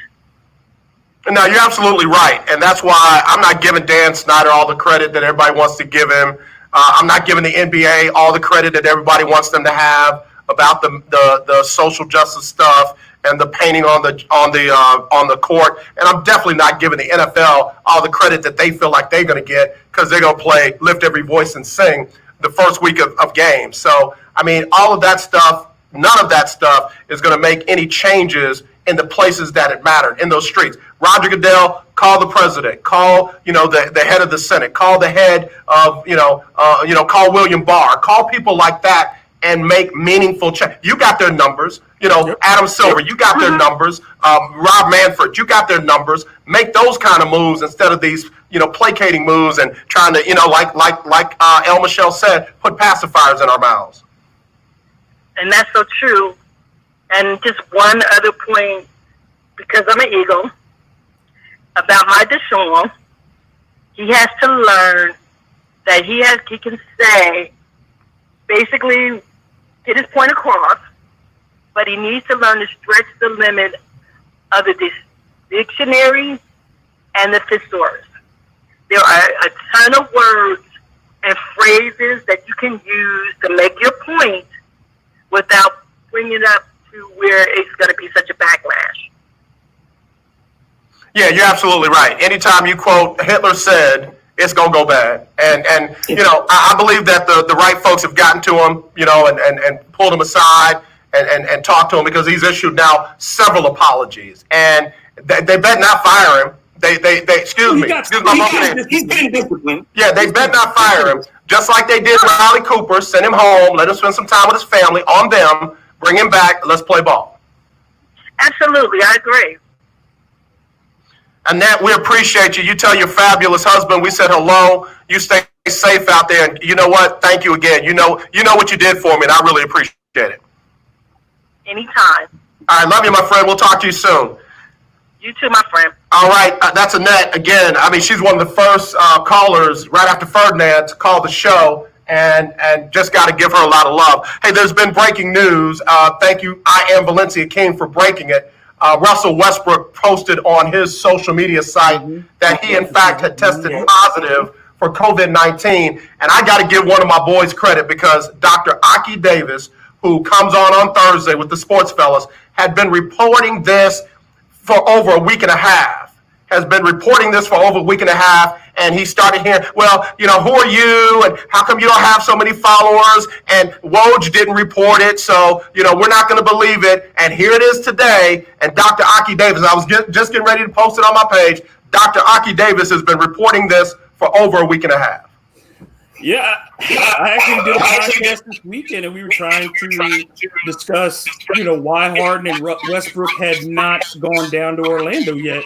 No, you're absolutely right, and that's why I'm not giving Dan Snyder all the credit that everybody wants to give him. I'm not giving the NBA all the credit that everybody wants them to have about the social justice stuff and the painting on the court, and I'm definitely not giving the NFL all the credit that they feel like they're going to get because they're going to play Lift Every Voice and Sing the first week of games. So, I mean, all of that stuff, none of that stuff is going to make any changes in the places that it mattered, in those streets. Roger Goodell, call the president, call, the head of the Senate, call the head of, call William Barr, call people like that and make meaningful change. You got their numbers, Adam Silver, you got their numbers, Rob Manfred, you got their numbers. Make those kind of moves instead of these, placating moves and trying to, like El Michelle said, put pacifiers in our mouths. And that's so true. And just one other point, because I'm an Eagle, about my Deshaun, he has to learn that he can say, basically, get his point across, but he needs to learn to stretch the limit of the dictionary and the thesaurus. There are a ton of words and phrases that you can use to make your point without bringing it up to where it's going to be such a backlash. Yeah, you're absolutely right. Anytime you quote Hitler said, it's gonna go bad. And you know, I believe that the right folks have gotten to him, you know, and pulled him aside and talked to him, because he's issued now several apologies. And they better not fire him. They excuse me. He's getting disciplined. Yeah, they better not fire him. Just like they did Riley Cooper, send him home, let him spend some time with his family, on them, bring him back, let's play ball. Absolutely, I agree. Annette, we appreciate you. You tell your fabulous husband we said hello. You stay safe out there. And you know what? Thank you again. You know what you did for me, and I really appreciate it. Anytime. All right, love you, my friend. We'll talk to you soon. You too, my friend. All right, that's Annette again. I mean, she's one of the first callers right after Ferdinand to call the show, and just got to give her a lot of love. Hey, there's been breaking news. Thank you, I Am Valencia King, for breaking it. Russell Westbrook posted on his social media site that he, in fact, had tested positive for COVID-19. And I got to give one of my boys credit, because Dr. Aki Davis, who comes on Thursday with the Sports Fellas, had been reporting this for over a week and a half. And he started hearing, well, you know, who are you, and how come you don't have so many followers, and Woj didn't report it, so, you know, we're not going to believe it. And here it is today, and Dr. Aki Davis, I was just getting ready to post it on my page, Dr. Aki Davis has been reporting this for over a week and a half. Yeah, I actually did a podcast this weekend, and we were trying to discuss, you know, why Harden and Westbrook had not gone down to Orlando yet.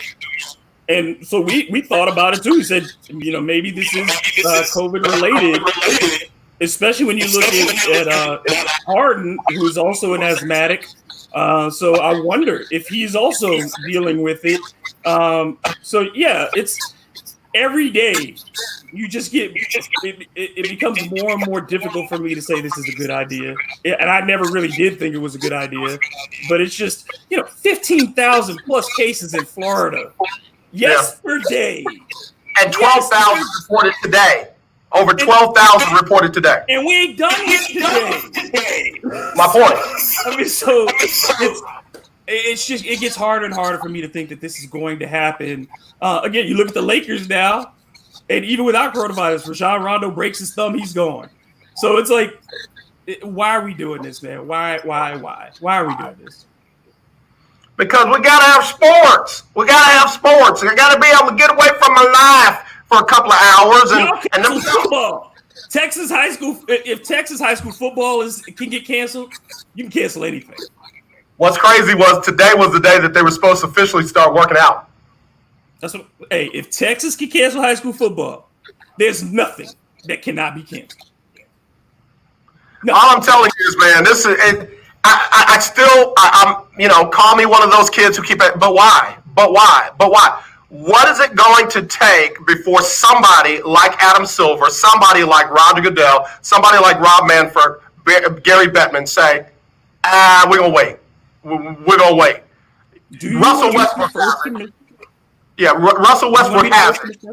And so we thought about it too. We said, you know, maybe this is COVID related, especially when you look at Harden, who's also an asthmatic. So I wonder if he's also dealing with it. So yeah, it's every day you just get it becomes more and more difficult for me to say this is a good idea. And I never really did think it was a good idea, but it's just, you know, 15,000 plus cases in Florida. Yesterday. And 12,000 reported today. Over 12,000 reported today. And we ain't done it today. My point. I mean, so it's just, it gets harder and harder for me to think that this is going to happen. Again, you look at the Lakers now, and even without coronavirus, Rajon Rondo breaks his thumb, he's gone. So it's like, why are we doing this, man? Why are we doing this? Because we got to have sports. We got to be able to get away from my life for a couple of hours. And football. Texas high school. If Texas high school football can get canceled, you can cancel anything. What's crazy was today was the day that they were supposed to officially start working out. Hey, if Texas can cancel high school football, there's nothing that cannot be canceled. No. All I'm telling you is, man, this is. I'm, you know, call me one of those kids who keep it, but why? What is it going to take before somebody like Adam Silver, somebody like Roger Goodell, somebody like Rob Manfred, Gary Bettman say, we're going to wait. We're going to wait. Russell Westbrook. Russell Westbrook has it.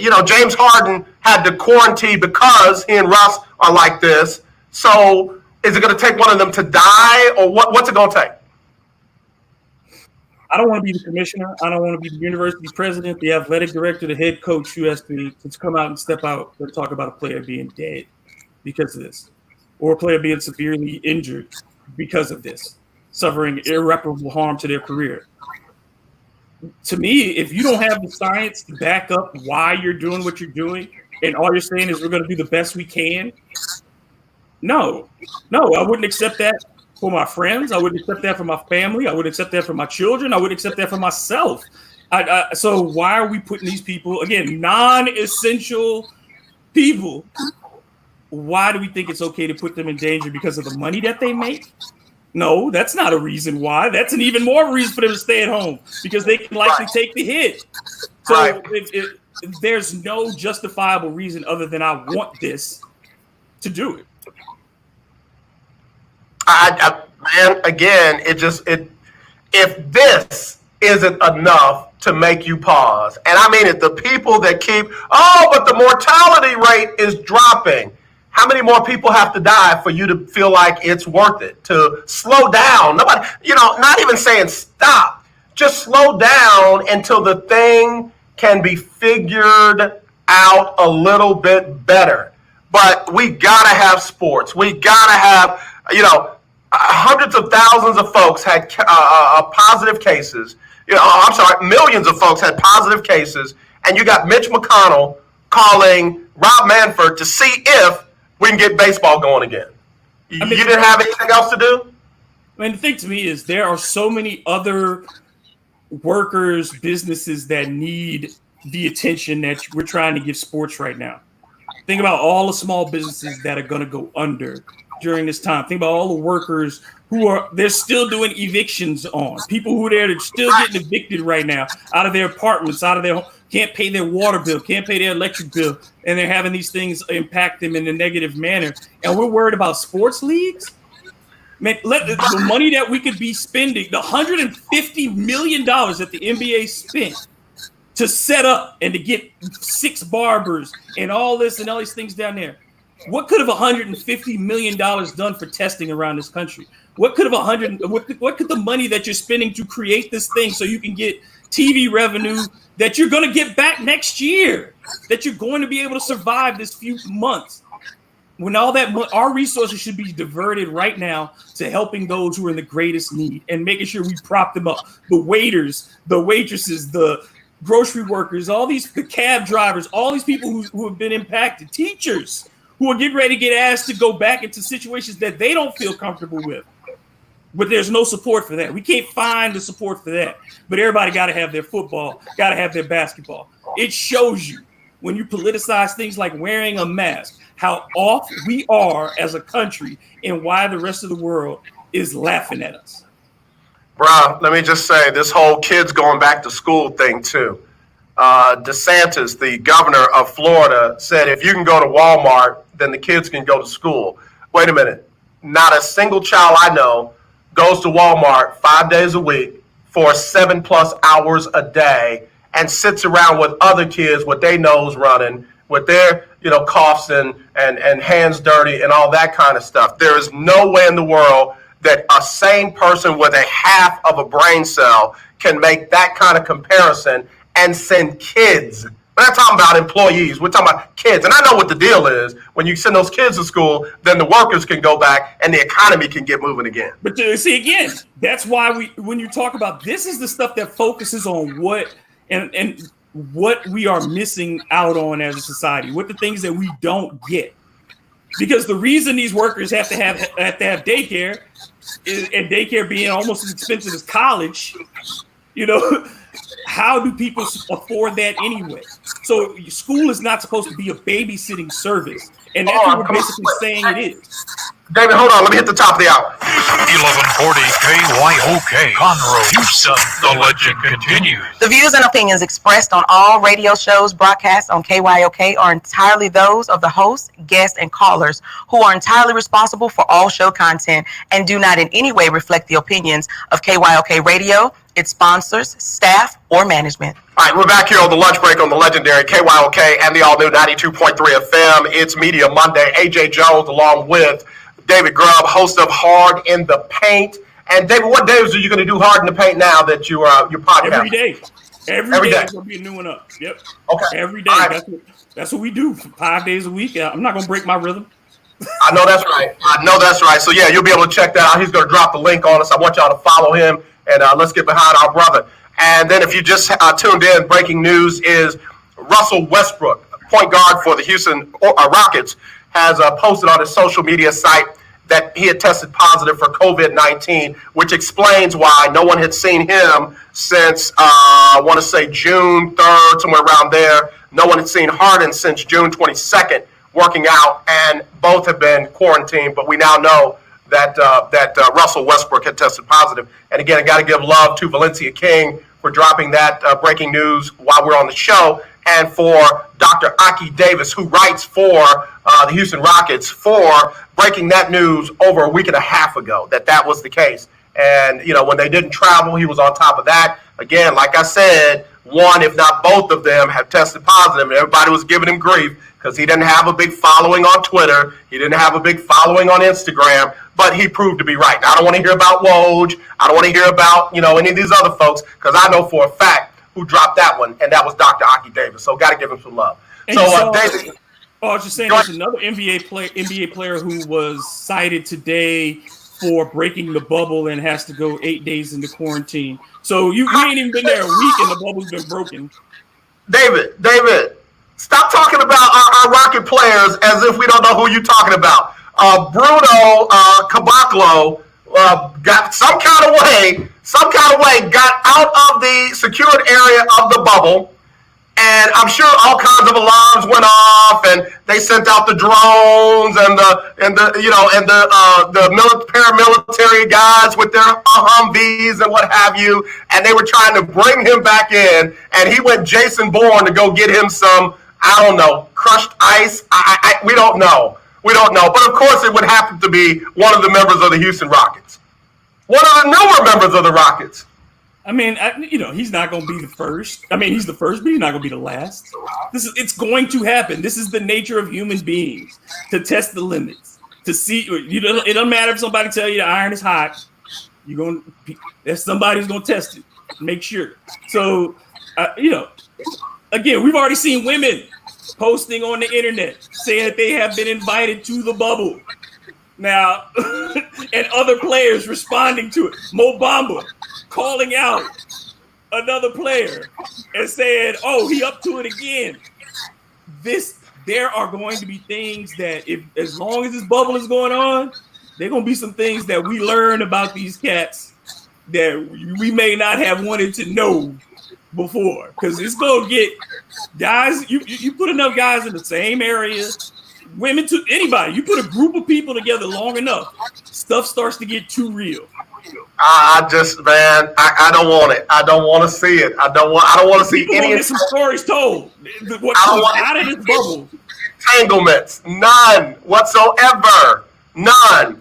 You know, James Harden had to quarantine because he and Russ are like this. So is it going to take one of them to die, or what's it going to take? I don't want to be the commissioner. I don't want to be the university president, the athletic director, the head coach who has to come out and step out and talk about a player being dead because of this, or a player being severely injured because of this, suffering irreparable harm to their career. To me, if you don't have the science to back up why you're doing what you're doing, and all you're saying is we're going to do the best we can, no, I wouldn't accept that for my friends. I wouldn't accept that for my family. I wouldn't accept that for my children. I wouldn't accept that for myself. So why are we putting these people, again, non-essential people, why do we think it's okay to put them in danger because of the money that they make? No, that's not a reason why. That's an even more reason for them to stay at home, because they can likely take the hit. So if there's no justifiable reason other than I want this to do it. Man, again, if this isn't enough to make you pause, and I mean it, the people that keep, but the mortality rate is dropping. How many more people have to die for you to feel like it's worth it to slow down? Nobody, not even saying stop. just slow down until the thing can be figured out a little bit better. But we gotta have sports. We gotta have, hundreds of thousands of folks had positive cases. Millions of folks had positive cases, and you got Mitch McConnell calling Rob Manfred to see if we can get baseball going again. You didn't have anything else to do? I mean, the thing to me is there are so many other workers, businesses that need the attention that we're trying to give sports right now. Think about all the small businesses that are going to go under during this time. Think about all the workers they're still doing evictions on. People who are still getting evicted right now out of their apartments, out of their home, can't pay their water bill, can't pay their electric bill, and they're having these things impact them in a negative manner. And we're worried about sports leagues? Man, the money that we could be spending, the $150 million that the NBA spent to set up and to get 6 barbers and all this and all these things down there. What could have $150 million done for testing around this country? What could the money that you're spending to create this thing so you can get TV revenue that you're going to get back next year, that you're going to be able to survive this few months? When all that our resources should be diverted right now to helping those who are in the greatest need and making sure we prop them up. The waiters, the waitresses, the grocery workers, the cab drivers, all these people who have been impacted, teachers who are getting ready to get asked to go back into situations that they don't feel comfortable with. But there's no support for that. We can't find the support for that. But everybody got to have their football, got to have their basketball. It shows you when you politicize things like wearing a mask, how off we are as a country and why the rest of the world is laughing at us. Bruh, let me just say, this whole kids going back to school thing too. DeSantis, the governor of Florida, said if you can go to Walmart, then the kids can go to school. Wait a minute. Not a single child I know goes to Walmart 5 days a week for 7+ hours a day and sits around with other kids with their nose running, with their coughs and hands dirty and all that kind of stuff. There is no way in the world that a sane person with a half of a brain cell can make that kind of comparison and send kids. We're not talking about employees. We're talking about kids. And I know what the deal is. When you send those kids to school, then the workers can go back and the economy can get moving again. But see, again, that's why when you talk about this is the stuff that focuses on what and what we are missing out on as a society, what the things that we don't get. Because the reason these workers have to have daycare and daycare being almost as expensive as college, how do people afford that anyway? So school is not supposed to be a babysitting service. And that's what we're basically saying it is. David, hold on. Let me hit the top of the hour. 1140 KYOK, Conroe, Houston. The legend continues. The views and opinions expressed on all radio shows broadcast on KYOK are entirely those of the host, guests, and callers who are entirely responsible for all show content and do not in any way reflect the opinions of KYOK Radio, its sponsors, staff, or management. All right, we're back here on the lunch break on the legendary KYOK and the all-new 92.3 FM. It's Media Monday. AJ Jones along with David Grubb, host of Hard in the Paint. And David, what days are you going to do Hard in the Paint now that you're podcasting? Every day. Every day. There's going to be a new one up. Yep. Okay. Every day. Right. That's what we do 5 days a week. I'm not going to break my rhythm. I know that's right. So, yeah, you'll be able to check that out. He's going to drop the link on us. I want y'all to follow him, and let's get behind our brother. And then if you just tuned in, breaking news is Russell Westbrook, point guard for the Houston Rockets, has posted on his social media site that he had tested positive for COVID-19, which explains why no one had seen him since, I want to say June 3rd, somewhere around there. No one had seen Harden since June 22nd working out, and both have been quarantined. But we now know that Russell Westbrook had tested positive. And again, I got to give love to Valencia King for dropping that breaking news while we're on the show, and for Dr. Aki Davis, who writes for the Houston Rockets, for breaking that news over a week and a half ago, that was the case. And, when they didn't travel, he was on top of that. Again, like I said, one, if not both of them, have tested positive. And everybody was giving him grief because he didn't have a big following on Twitter. He didn't have a big following on Instagram, but he proved to be right. Now, I don't want to hear about Woj. I don't want to hear about, any of these other folks, because I know for a fact who dropped that one, and that was Dr. Aki Davis. So got to give him some love. And David. Oh, I was just saying, there's another NBA player who was cited today for breaking the bubble and has to go 8 days into quarantine. So you ain't even been there a week and the bubble's been broken. David, stop talking about our Rocket players as if we don't know who you're talking about. Bruno Caboclo got some kind of way, got out of the secured area of the bubble. And I'm sure all kinds of alarms went off, and they sent out the drones and the paramilitary guys with their Humvees and what have you, and they were trying to bring him back in, and he went Jason Bourne to go get him some, I don't know, crushed ice. We don't know, but of course it would happen to be one of the members of the Houston Rockets, one of the newer members of the Rockets. I mean, he's not going to be the first. I mean, he's the first, but he's not going to be the last. It's going to happen. This is the nature of human beings, to test the limits, to see. It doesn't matter if somebody tell you the iron is hot. There's somebody who's going to test it. Make sure. So, again, we've already seen women posting on the internet saying that they have been invited to the bubble. Now, and other players responding to it. Mo Bamba calling out another player and saying, "Oh, he up to it again." There are going to be things that, as long as this bubble is going on, there are going to be some things that we learn about these cats that we may not have wanted to know before, because it's going to get guys. You put enough guys in the same area. Women to anybody, you put a group of people together long enough, stuff starts to get too real. I don't want it. I don't want to see it. I don't want to see people any. Get some stories told. What comes out of this bubble? Entanglements, none whatsoever, none.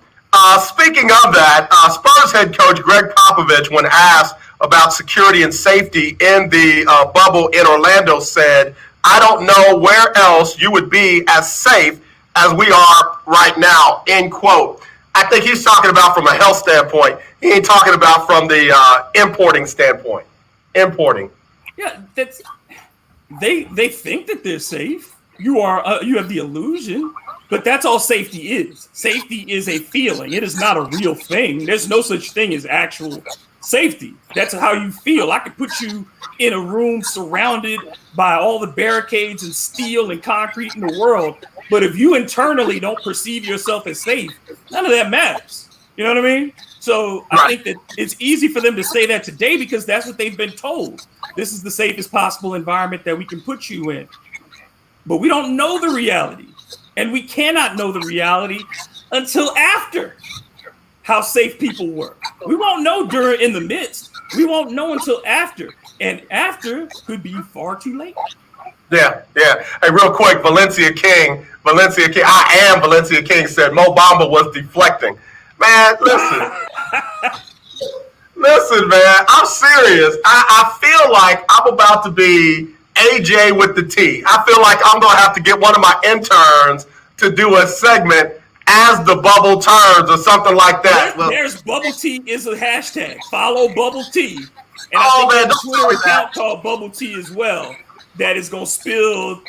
Speaking of that, Spurs head coach Greg Popovich, when asked about security and safety in the bubble in Orlando, said, "I don't know where else you would be as safe as we are right now," end quote. I think he's talking about from a health standpoint. He ain't talking about from the importing standpoint. Importing. Yeah, they think that they're safe. You have the illusion, but that's all safety is. Safety is a feeling. It is not a real thing. There's no such thing as actual safety. That's how you feel. I could put you in a room surrounded by all the barricades and steel and concrete in the world, but if you internally don't perceive yourself as safe, none of that matters. You know what I mean? So I think that it's easy for them to say that today because that's what they've been told. This is the safest possible environment that we can put you in. But we don't know the reality, and we cannot know the reality until after how safe people were. We won't know in the midst. We won't know until after. And after could be far too late. Yeah. Hey, real quick, Valencia King, I am Valencia King, said Mo Bamba was deflecting. Man, listen, man, I'm serious. I feel like I'm about to be AJ with the T. I feel like I'm going to have to get one of my interns to do a segment as the bubble turns or something like that. There's Bubble Tea is a hashtag. Follow Bubble Tea. And I think there's a Twitter account called Bubble Tea as well that is going to spill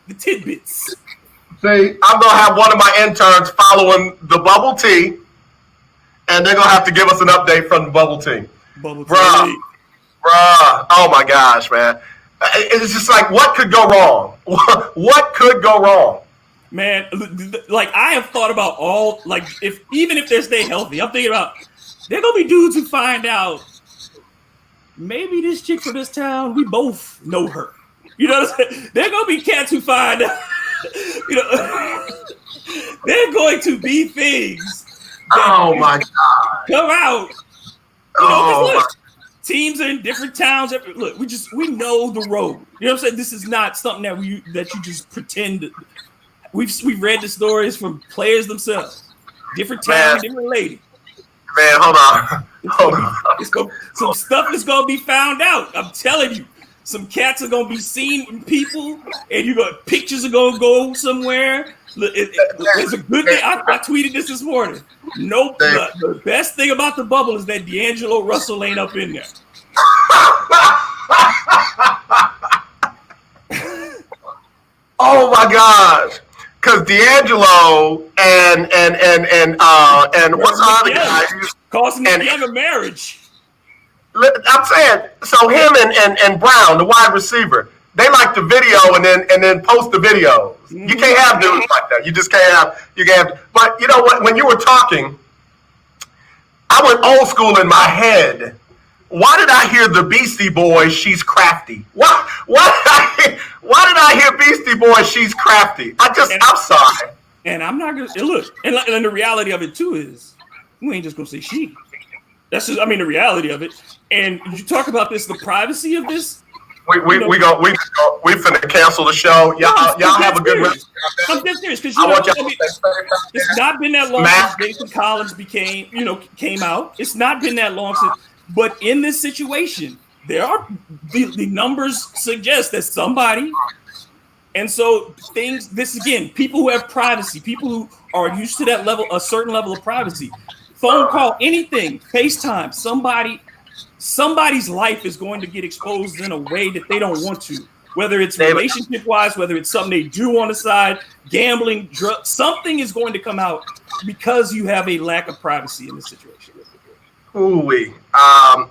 the tidbits. See, I'm going to have one of my interns following the Bubble Tea, and they're going to have to give us an update from the Bubble Tea. Bubble Tea. Bruh. Oh, my gosh, man. It's just like, what could go wrong? What could go wrong? Man, like I have thought about even if they stay healthy, I'm thinking about there gonna be dudes who find out maybe this chick from this town, we both know her. You know what I'm saying? There gonna be cats who find out, there are going to be things that my God, come out. Look, teams are in different towns. Look, we know the road. You know what I'm saying? This is not something that you just pretend. We've read the stories from players themselves. Different town, different lady. Man, hold on. Some stuff is gonna be found out. I'm telling you. Some cats are gonna be seen with people, and pictures are gonna go somewhere. It's a good thing. I tweeted this morning. Nope. The best thing about the bubble is that D'Angelo Russell ain't up in there. Oh my gosh. Because D'Angelo and what's the other guy? Causing a younger marriage. I'm saying, so him and Brown, the wide receiver, they like the video and then post the videos. Mm-hmm. You can't have dudes like that. You just can't have. But you know what? When you were talking, I went old school in my head. Why did I hear the Beastie Boys? She's crafty. Why did I hear Beastie Boys? She's crafty. I'm sorry. And I'm not gonna look. And the reality of it too is, we ain't just gonna say she. That's just, the reality of it. And you talk about this, the privacy of this. We finna cancel the show. Y'all have a good rest. I'm dead serious because it's not been that long since Jason Collins came out. It's not been that long since. But in this situation, there are the numbers suggest that somebody, and so people who have privacy, people who are used to that level, a certain level of privacy, phone call, anything, FaceTime, somebody's life is going to get exposed in a way that they don't want to, whether it's relationship-wise, whether it's something they do on the side, gambling, drugs, something is going to come out because you have a lack of privacy in this situation. Ooh-wee.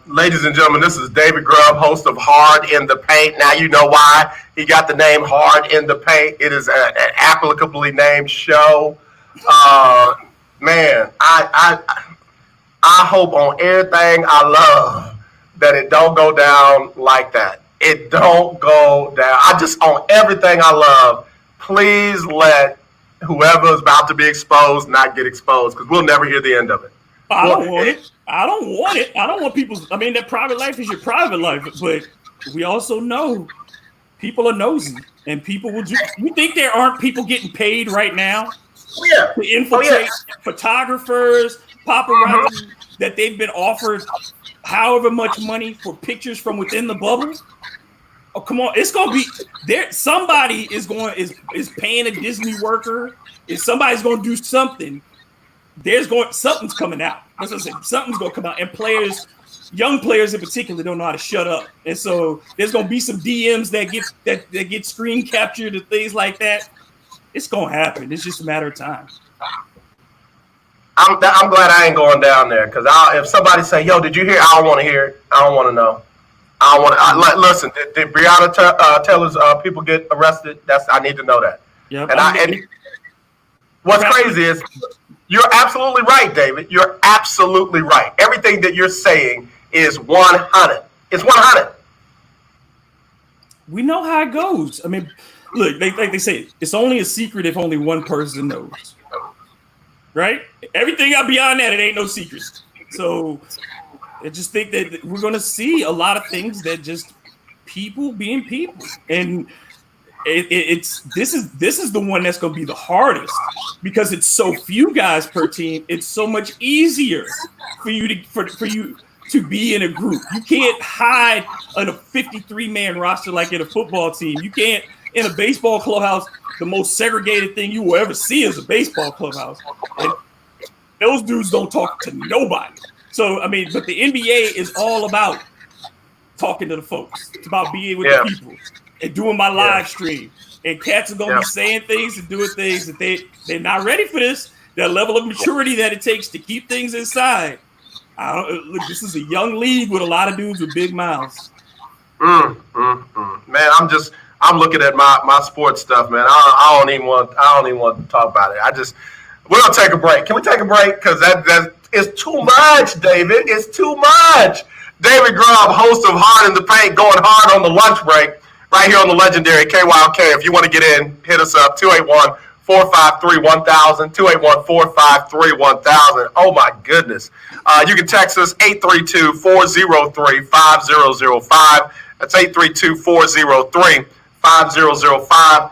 Ladies and gentlemen, this is David Grubb, host of Hard in the Paint. Now you know why he got the name Hard in the Paint. It is an applicably named show. Man, I hope on everything I love that it don't go down like that. It don't go down. On everything I love, please let whoever is about to be exposed not get exposed, because we'll never hear the end of it. I don't want it. I don't want people's. That private life is your private life, but we also know people are nosy, and people will do. You think there aren't people getting paid right now to infiltrate photographers, paparazzi, that they've been offered however much money for pictures from within the bubble? Oh, come on! It's gonna be there. Somebody is paying a Disney worker. If somebody's gonna do something, something's coming out. That's what I said. Something's gonna come out, and young players in particular, don't know how to shut up. And so there's gonna be some DMs that get screen captured and things like that. It's gonna happen. It's just a matter of time. I'm glad I ain't going down there, because if somebody say, "Yo, did you hear?" I don't want to hear it. I don't want to know. I don't want to. Listen, did Breonna Taylor's people get arrested? I need to know that. Yep. And what's crazy is, you're absolutely right, David. You're absolutely right. Everything that you're saying is 100. It's 100. We know how it goes. Look, they say it's only a secret if only one person knows. Right? Everything beyond that, it ain't no secret. So I just think that we're going to see a lot of things that just people being people, and this is the one that's going to be the hardest, because it's so few guys per team. It's so much easier for you to be in a group. You can't hide on a 53-man roster like in a football team. You can't in a baseball clubhouse. The most segregated thing you will ever see is a baseball clubhouse. And those dudes don't talk to nobody. So, but the NBA is all about talking to the folks. It's about being with the people and doing my live stream. And cats are going to be saying things and doing things that they're not ready for this. That level of maturity that it takes to keep things inside. Look, this is a young league with a lot of dudes with big mouths. Man, I'm looking at my sports stuff, man. I don't even want to talk about it. We're gonna take a break. Can we take a break? Because that is too much, David. It's too much. David Grubb, host of Hard in the Paint, going hard on the lunch break, right here on the legendary KYOK. If you want to get in, hit us up, 281-453-1000, 281-453-1000. Oh my goodness. You can text us 832-403-5005. That's 832-403-5005.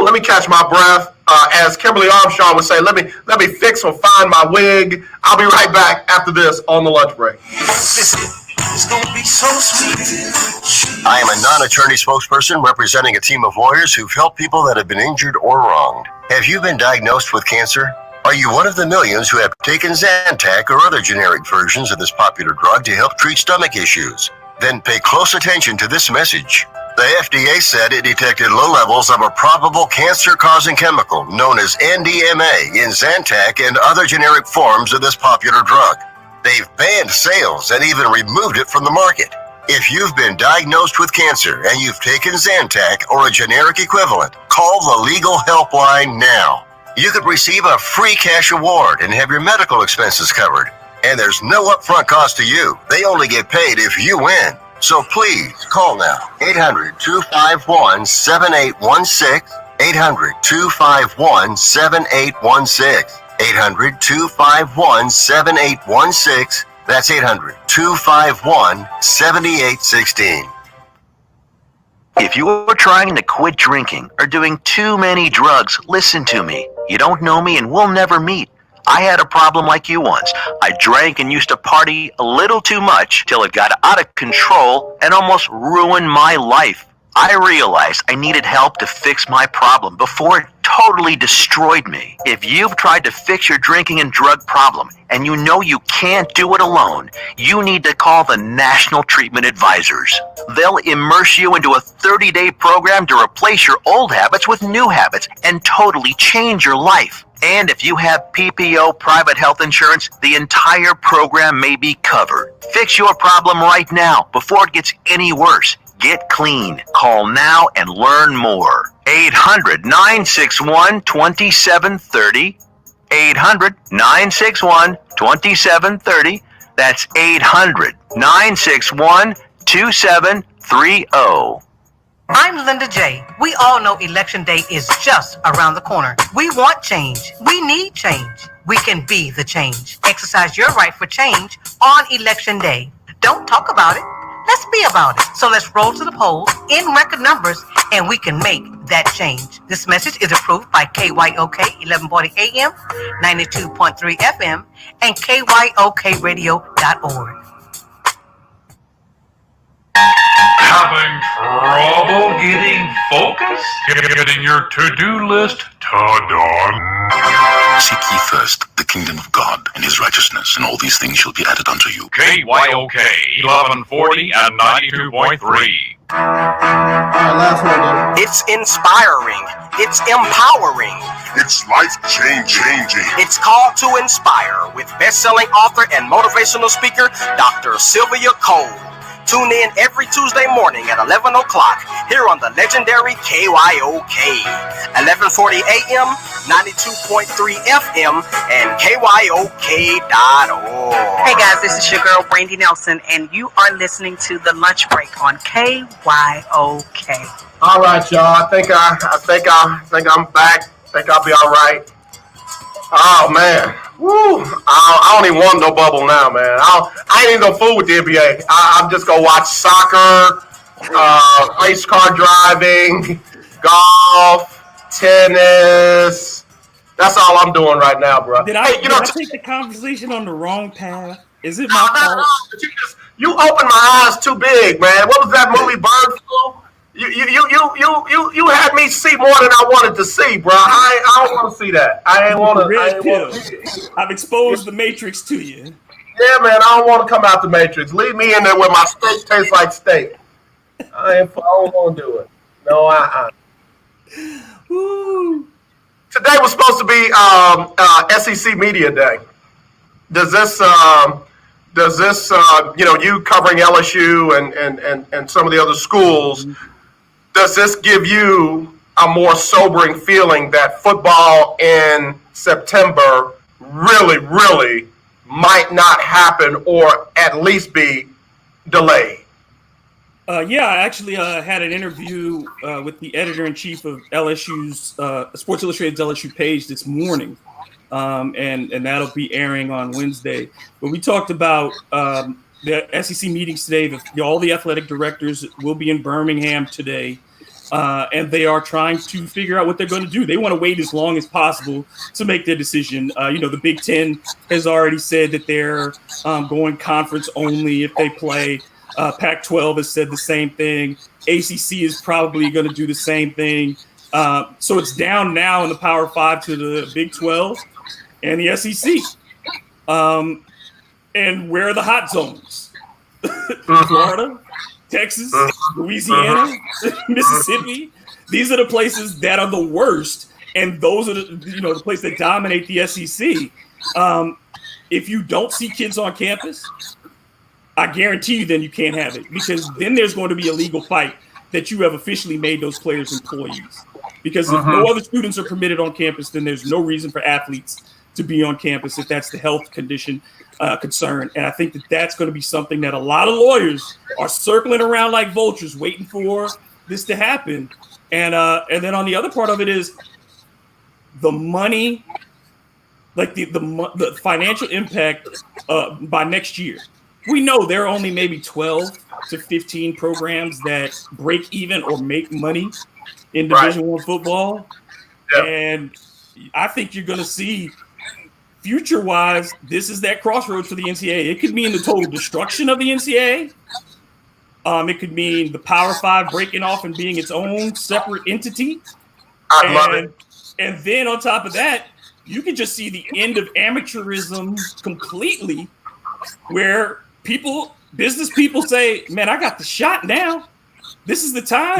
Let me catch my breath. As Kimberly Armstrong would say, let me fix or find my wig. I'll be right back after this on the lunch break. Listen, It's gonna be so sweet. I am a non-attorney spokesperson representing a team of lawyers who've helped people that have been injured or wronged. Have you been diagnosed with cancer? Are you one of the millions who have taken Zantac or other generic versions of this popular drug to help treat stomach issues? Then pay close attention to this message. The FDA said it detected low levels of a probable cancer-causing chemical known as NDMA in Zantac and other generic forms of this popular drug. They've banned sales and even removed it from the market. If you've been diagnosed with cancer and you've taken Zantac or a generic equivalent, call the legal helpline now. You could receive a free cash award and have your medical expenses covered. And there's no upfront cost to you. They only get paid if you win. So please call now. 800-251-7816. 800-251-7816. 800-251-7816. That's 800-251-7816. If you're trying to quit drinking or doing too many drugs, listen to me. You don't know me and we'll never meet. I had a problem like you once. I drank and used to party a little too much till it got out of control and almost ruined my life. I realized I needed help to fix my problem before it totally destroyed me. If you've tried to fix your drinking and drug problem and you know you can't do it alone, you need to call the National Treatment Advisors. They'll immerse you into a 30-day program to replace your old habits with new habits and totally change your life. And if you have PPO private health insurance, the entire program may be covered. Fix your problem right now before it gets any worse. Get clean. Call now and learn more. 800-961-2730. 800-961-2730. That's 800-961-2730. I'm Linda J. We all know Election Day is just around the corner. We want change. We need change. We can be the change. Exercise your right for change on Election Day. Don't talk about it. Let's be about it. So let's roll to the polls in record numbers and we can make that change. This message is approved by KYOK 1140 AM, 92.3 FM, and KYOKradio.org. Having trouble getting focused? Getting your to-do list done? Seek ye first the kingdom of God and his righteousness, and all these things shall be added unto you. KYOK 1140 and 92.3. It's inspiring. It's empowering. It's life-changing. It's called to inspire with best-selling author and motivational speaker, Dr. Sylvia Cole. Tune in every Tuesday morning at 11 o'clock here on the legendary KYOK, 1140 AM, 92.3 FM, and KYOK.org. Hey guys, this is your girl Brandy Nelson, and you are listening to The Lunch Break on KYOK. All right, y'all. I think I'm back. I think I'll be all right. Oh man, woo! I don't even want no bubble now, man. I ain't even gonna fool with the NBA. I'm just gonna watch soccer, race car driving, golf, tennis. That's all I'm doing right now, bro. Did I take the conversation on the wrong path? Is it my fault? You opened my eyes too big, man. What was that movie, Bird Flu? You had me see more than I wanted to see, bro. I don't want to see that. I ain't want to. I've exposed the Matrix to you. Yeah, man. I don't want to come out the Matrix. Leave me in there where my steak tastes like steak. I don't want to do it. No, Today was supposed to be SEC Media Day. Does this you covering LSU and some of the other schools? Does this give you a more sobering feeling that football in September really, really might not happen or at least be delayed? Yeah, I actually had an interview with the editor-in-chief of LSU's Sports Illustrated's LSU page this morning, and that'll be airing on Wednesday. But we talked about the SEC meetings today. All the athletic directors will be in Birmingham today and they are trying to figure out what they're going to do. They want to wait as long as possible to make their decision. The Big Ten has already said that they're going conference only if they play. Pac-12 has said the same thing. ACC is probably going to do the same thing. So it's down now in the Power 5 to the Big 12 and the SEC. And where are the hot zones? Florida, Texas, Louisiana, Mississippi. These are the places that are the worst, and those are the places that dominate the SEC. If you don't see kids on campus, I guarantee you then you can't have it, because then there's going to be a legal fight that you have officially made those players employees. Because if no other students are permitted on campus, then there's no reason for athletes to be on campus if that's the health condition concern. And I think that that's going to be something that a lot of lawyers are circling around like vultures, waiting for this to happen. And then on the other part of it is the money, like the financial impact by next year. We know there are only maybe 12 to 15 programs that break even or make money in Division I football. Yep. And I think you're going to see future-wise, this is that crossroads for the NCAA. It could mean the total destruction of the NCAA. It could mean the Power 5 breaking off and being its own separate entity. I love it. And then on top of that, you can just see the end of amateurism completely, where business people say, man, I got the shot now. This is the time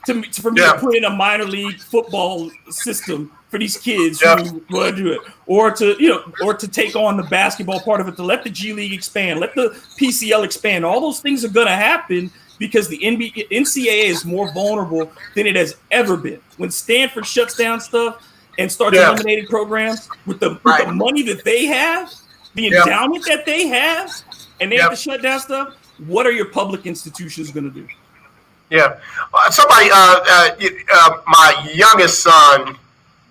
for me to put in a minor league football system for these kids who want to do it, or to take on the basketball part of it, to let the G League expand, let the PCL expand. All those things are going to happen because the NCAA is more vulnerable than it has ever been. When Stanford shuts down stuff and starts eliminating programs with the money that they have, the endowment that they have, and they have to shut down stuff, what are your public institutions going to do? Yeah. Somebody, my youngest son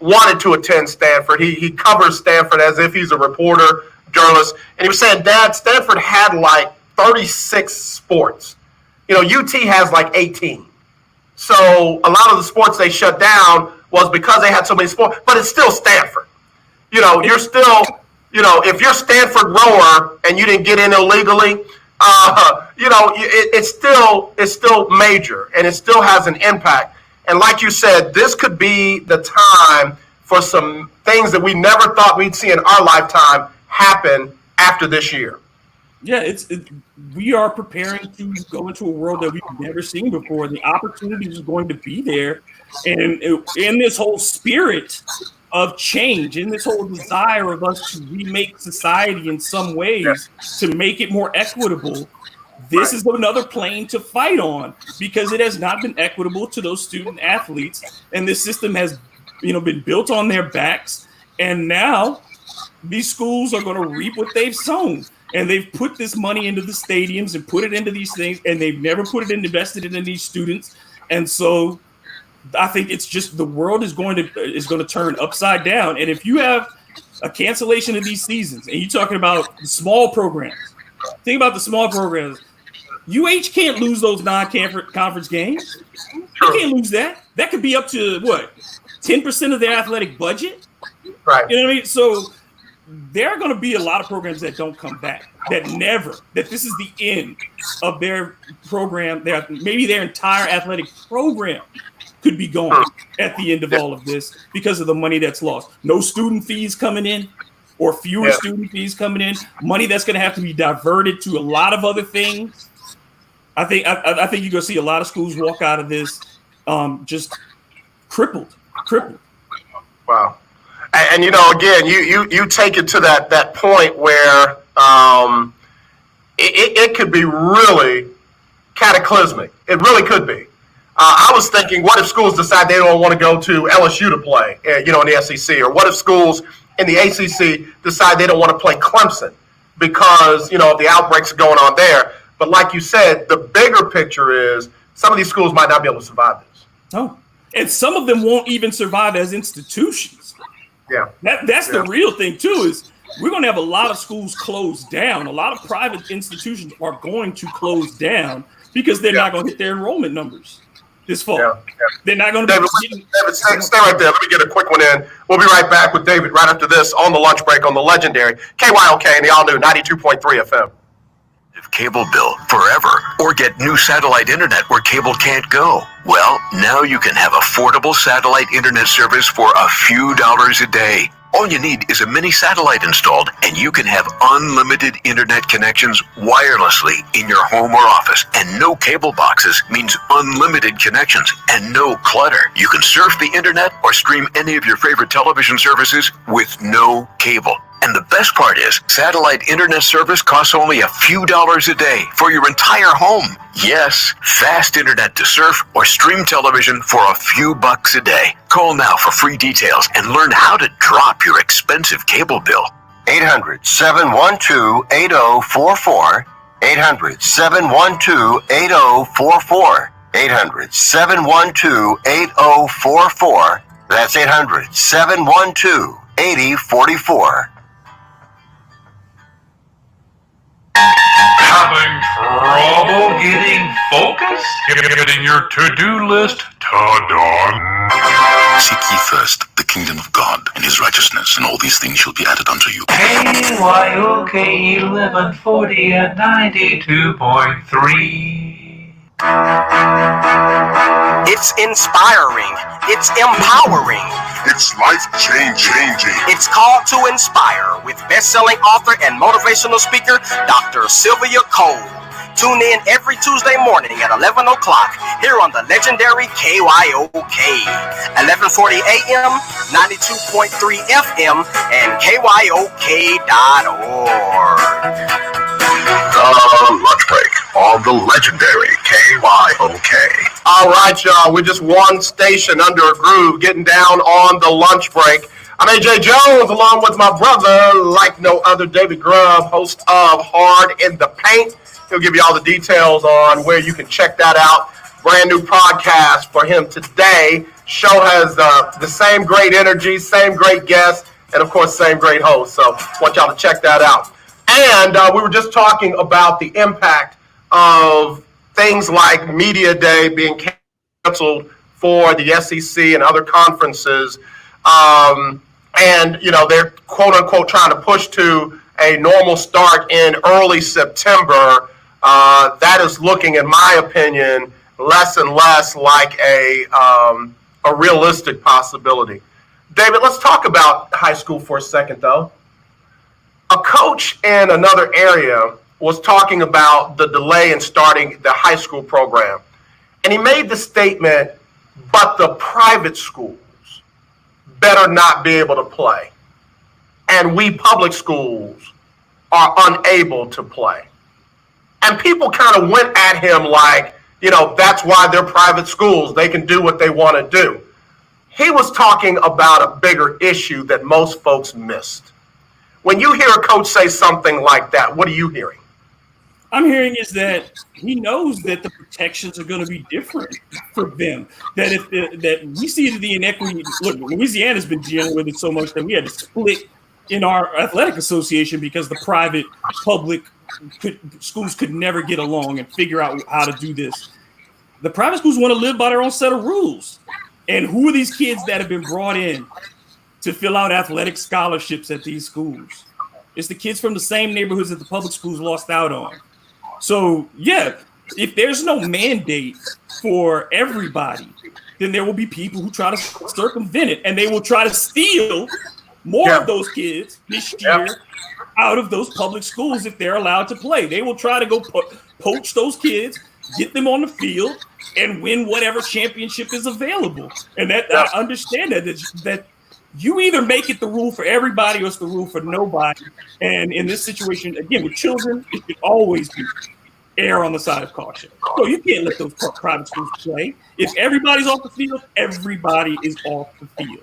wanted to attend Stanford. He covers Stanford as if he's a reporter, journalist. And he was saying, Dad, Stanford had like 36 sports. UT has like 18. So a lot of the sports they shut down was because they had so many sports, but it's still Stanford. You're still, if you're Stanford rower and you didn't get in illegally, it's still major, and it still has an impact. And like you said, this could be the time for some things that we never thought we'd see in our lifetime happen after this year. Yeah, we are preparing to go into a world that we've never seen before. The opportunity is going to be there. And in this whole spirit of change, in this whole desire of us to remake society in some ways, to make it more equitable, this is another plane to fight on, because it has not been equitable to those student athletes. And this system has been built on their backs. And now these schools are going to reap what they've sown. And they've put this money into the stadiums and put it into these things, and they've never put it in, invested it in these students. And so I think it's just the world is going to turn upside down. And if you have a cancellation of these seasons, and you're talking about the small programs, think about the small programs. UH can't lose those non-conference games. You can't lose that. That could be up to 10% of their athletic budget. Right. You know what I mean? So there are going to be a lot of programs that don't come back, that this is the end of their program. Maybe their entire athletic program could be gone at the end of all of this because of the money that's lost. No student fees coming in, or fewer student fees coming in. Money that's going to have to be diverted to a lot of other things. I think you're going to see a lot of schools walk out of this just crippled. Wow. And again, you take it to that point where it could be really cataclysmic. It really could be. I was thinking, what if schools decide they don't want to go to LSU to play, in the SEC? Or what if schools in the ACC decide they don't want to play Clemson because, the outbreaks are going on there? But like you said, the bigger picture is some of these schools might not be able to survive this. Oh, and some of them won't even survive as institutions. Yeah. That's the real thing, too, is we're going to have a lot of schools closed down. A lot of private institutions are going to close down because they're not going to hit their enrollment numbers. this fall. Yeah. They're not going to David, be. David, stay right there. Let me get a quick one in. We'll be right back with David right after this on the lunch break on the legendary KYOK and the all-new 92.3 FM. Cable bill forever, or get new satellite internet where cable can't go. Well, now you can have affordable satellite internet service for a few dollars a day. All you need is a mini satellite installed, and you can have unlimited internet connections wirelessly in your home or office. And no cable boxes means unlimited connections and no clutter. You can surf the internet or stream any of your favorite television services with no cable. And the best part is, satellite internet service costs only a few dollars a day for your entire home. Yes, fast internet to surf or stream television for a few bucks a day. Call now for free details and learn how to drop your expensive cable bill. 800-712-8044. 800-712-8044. 800-712-8044. That's 800-712-8044. Having trouble getting focused? Getting your to-do list done? Seek ye first the kingdom of God and his righteousness, and all these things shall be added unto you. KYOK 1140 at 92.3. It's inspiring. It's empowering. It's life-changing. It's called to inspire with best-selling author and motivational speaker, Dr. Sylvia Cole. Tune in every Tuesday morning at 11 o'clock here on the legendary KYOK, 1140 AM, 92.3 FM, and KYOK.org. Lunch break on the legendary KYOK. All right, y'all. We're just one station under a groove, getting down on the lunch break. I'm AJ Jones, along with my brother, like no other, David Grubb, host of Hard in the Paint. He'll give you all the details on where you can check that out. Brand new podcast for him today. Show has the same great energy, same great guests, and of course, same great host. So want y'all to check that out. And we were just talking about the impact of things like Media Day being canceled for the SEC and other conferences. And, you know, they're quote unquote trying to push to a normal start in early September. That is looking, in my opinion, less and less like a realistic possibility. David, let's talk about high school for a second, though. A coach in another area was talking about the delay in starting the high school program. And he made the statement, but the private schools better not be able to play. And we public schools are unable to play. And people kind of went at him like, you know, that's why they're private schools. They can do what they want to do. He was talking about a bigger issue that most folks missed. When you hear a coach say something like that, what are you hearing? I'm hearing is that he knows that the protections are going to be different for them. That that we see the inequity. Look, Louisiana's been dealing with it so much that we had to split in our athletic association because the private, public schools could never get along and figure out how to do this. The private schools want to live by their own set of rules. And who are these kids that have been brought in to fill out athletic scholarships at these schools? It's the kids from the same neighborhoods that the public schools lost out on. So, yeah, if there's no mandate for everybody, then there will be people who try to circumvent it, and they will try to steal more of those kids this year out of those public schools if they're allowed to play. They will try to go poach those kids, get them on the field, and win whatever championship is available. And that I understand that you either make it the rule for everybody or it's the rule for nobody. And in this situation, again, with children, it should always be err on the side of caution. So you can't let those private schools play. If everybody's off the field, everybody is off the field.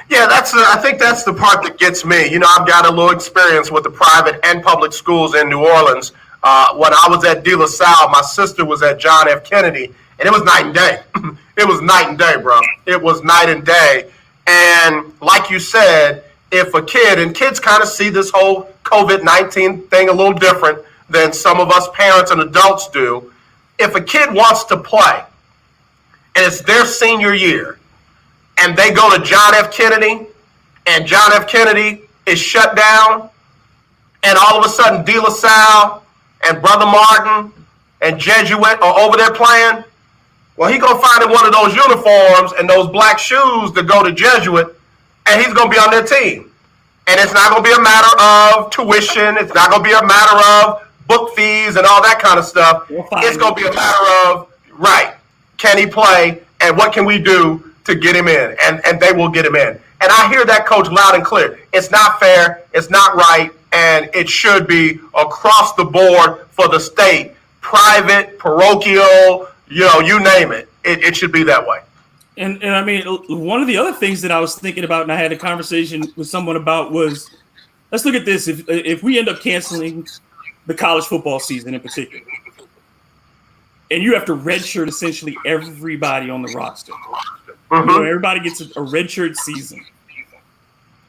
Yeah, I think that's the part that gets me. You know, I've got a little experience with the private and public schools in New Orleans. When I was at De La Salle, my sister was at John F. Kennedy, and it was night and day. It was night and day, bro. It was night and day. And like you said, if a kid, and kids kind of see this whole COVID-19 thing a little different than some of us parents and adults do. If a kid wants to play and it's their senior year, and they go to John F. Kennedy, and John F. Kennedy is shut down, and all of a sudden De La Salle and Brother Martin and Jesuit are over there playing, well, he's going to find in one of those uniforms and those black shoes to go to Jesuit, and he's going to be on their team. And it's not going to be a matter of tuition. It's not going to be a matter of book fees and all that kind of stuff. It's going to be a matter of, right, can he play, and what can we do to get him in? And they will get him in. And I hear that, Coach, loud and clear. It's not fair. It's not right. And it should be across the board for the state, private, parochial, you name it. It should be that way. And I mean, one of the other things that I was thinking about, and I had a conversation with someone about, was, let's look at this. If we end up canceling the college football season in particular, and you have to redshirt essentially everybody on the roster, everybody gets a redshirt season.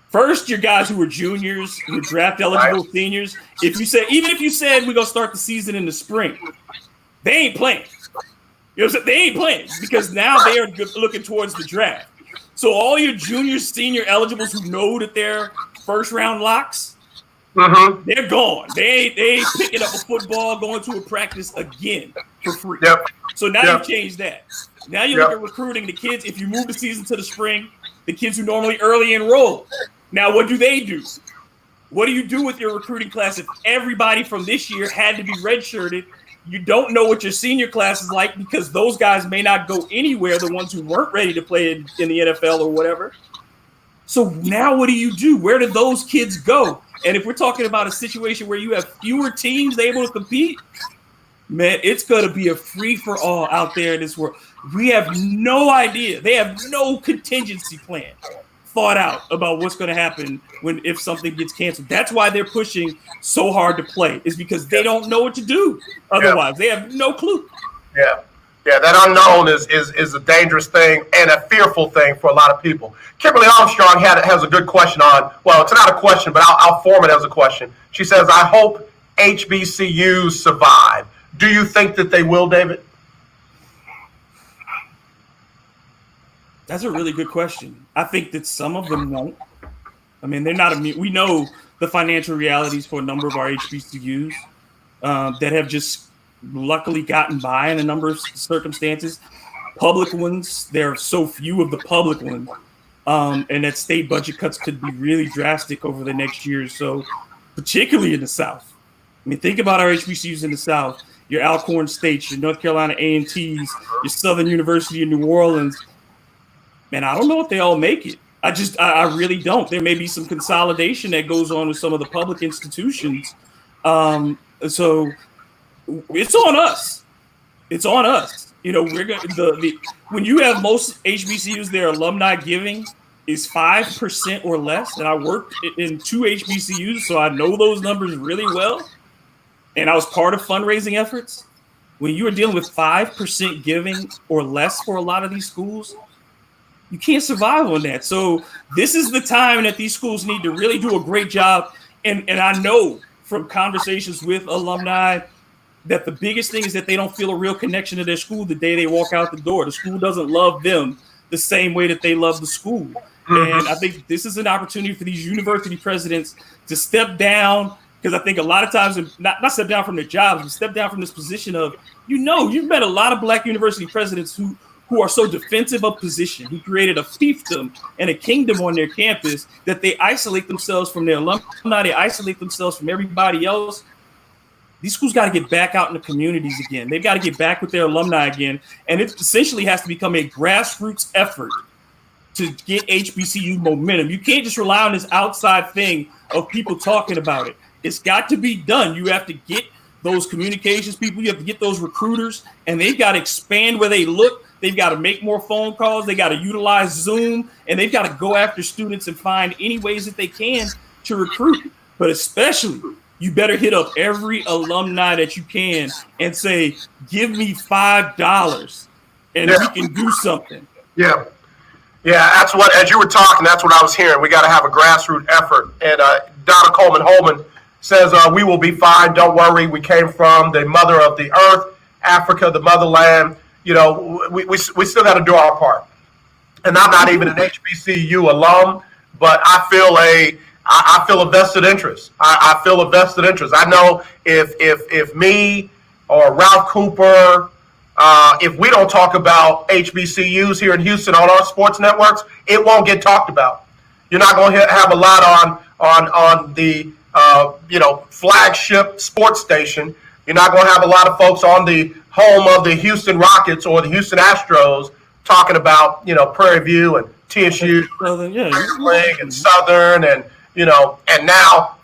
First, your guys who were juniors, who were draft eligible seniors, even if you said we're gonna start the season in the spring, they ain't playing. You know what I'm saying? They ain't playing because now they are looking towards the draft. So all your junior, senior eligibles who know that they're first round locks, they're gone. They ain't picking up a football, going to a practice again for free. So now you've changed that. Now you look at recruiting the kids. If you move the season to the spring, the kids who normally early enroll. Now what do? What do you do with your recruiting class if everybody from this year had to be redshirted? You don't know what your senior class is like because those guys may not go anywhere, the ones who weren't ready to play in the NFL or whatever. So now what do you do? Where do those kids go? And if we're talking about a situation where you have fewer teams able to compete, man, it's going to be a free-for-all out there in this world. We have no idea. They have no contingency plan thought out about what's going to happen if something gets canceled. That's why they're pushing so hard to play, is because they don't know what to do. Otherwise, they have no clue. Yeah, that unknown is a dangerous thing and a fearful thing for a lot of people. Kimberly Armstrong has a good question on, well, it's not a question, but I'll form it as a question. She says, I hope HBCUs survive. Do you think that they will, David? That's a really good question. I think that some of them won't. I mean, they're not immune. We know the financial realities for a number of our HBCUs that have just luckily gotten by in a number of circumstances. Public ones, there are so few of the public ones, and that state budget cuts could be really drastic over the next year or so, particularly in the South. I mean, think about our HBCUs in the South, your Alcorn States, your North Carolina A&Ts, your Southern University of New Orleans. Man, I don't know if they all make it. I really don't. There may be some consolidation that goes on with some of the public institutions. So it's on us. It's on us. We're going when you have most HBCUs, their alumni giving is 5% or less. And I worked in 2 HBCUs, so I know those numbers really well. And I was part of fundraising efforts. When you are dealing with 5% giving or less for a lot of these schools, you can't survive on that. So this is the time that these schools need to really do a great job. And I know from conversations with alumni that the biggest thing is that they don't feel a real connection to their school the day they walk out the door. The school doesn't love them the same way that they love the school. And I think this is an opportunity for these university presidents to step down, because I think a lot of times, not step down from their jobs, but step down from this position of, you've met a lot of Black university presidents who are so defensive of position, who created a fiefdom and a kingdom on their campus that they isolate themselves from their alumni, they isolate themselves from everybody else. These schools got to get back out in the communities again. They've got to get back with their alumni again. And it essentially has to become a grassroots effort to get HBCU momentum. You can't just rely on this outside thing of people talking about it. It's got to be done. You have to get those communications people, you have to get those recruiters, and they've got to expand where they look. They've got to make more phone calls. They got to utilize Zoom, and they've got to go after students and find any ways that they can to recruit. But especially, you better hit up every alumni that you can and say, give me $5 and we can do something. Yeah, that's what, as you were talking, that's what I was hearing. We got to have a grassroots effort. And Donna Coleman-Holman says, we will be fine. Don't worry. We came from the mother of the earth, Africa, the motherland. we still got to do our part. And I'm not even an HBCU alum, but I feel a vested interest. I feel a vested interest. I know if me or Ralph Cooper, if we don't talk about HBCUs here in Houston on our sports networks, it won't get talked about. You're not going to have a lot on the flagship sports station. You're not going to have a lot of folks on the home of the Houston Rockets or the Houston Astros talking about Prairie View and TSU, and Southern, and and now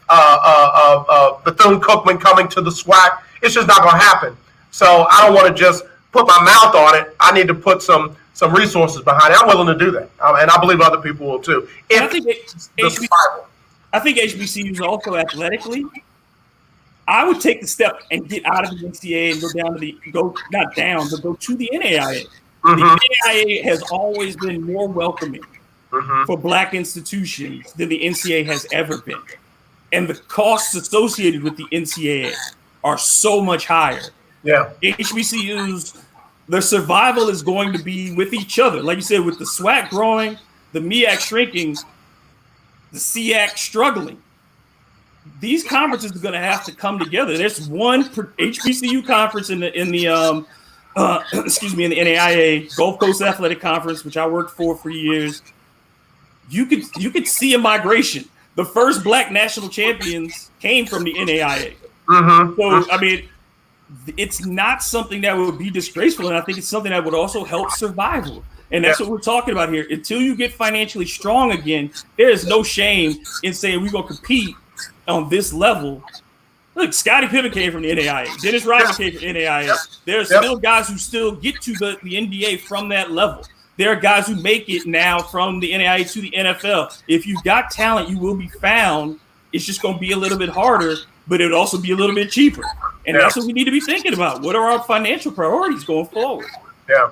Bethune-Cookman coming to the SWAC. It's just not going to happen. So I don't want to just put my mouth on it. I need to put some resources behind it. I'm willing to do that, and I believe other people will too. I think HBCUs also athletically, I would take the step and get out of the NCAA and go to the NAIA. Mm-hmm. The NAIA has always been more welcoming for Black institutions than the NCAA has ever been. And the costs associated with the NCAA are so much higher. Yeah. HBCUs, their survival is going to be with each other. Like you said, with the SWAC growing, the MEAC shrinking, the SEAC struggling. These conferences are going to have to come together. There's one HBCU conference in the NAIA, Gulf Coast Athletic Conference, which I worked for years. You could see a migration. The first Black national champions came from the NAIA. Mm-hmm. So I mean, it's not something that would be disgraceful, and I think it's something that would also help survival. And that's what we're talking about here. Until you get financially strong again, there is no shame in saying we're going to compete on this level. Look, Scottie Pippen came from the NAIA. Dennis Rodman came from the NAIA. There's still guys who still get to the NBA from that level. There are guys who make it now from the NAIA to the NFL. If you've got talent, you will be found. It's just going to be a little bit harder, but it would also be a little bit cheaper. And that's what we need to be thinking about. What are our financial priorities going forward? Yeah.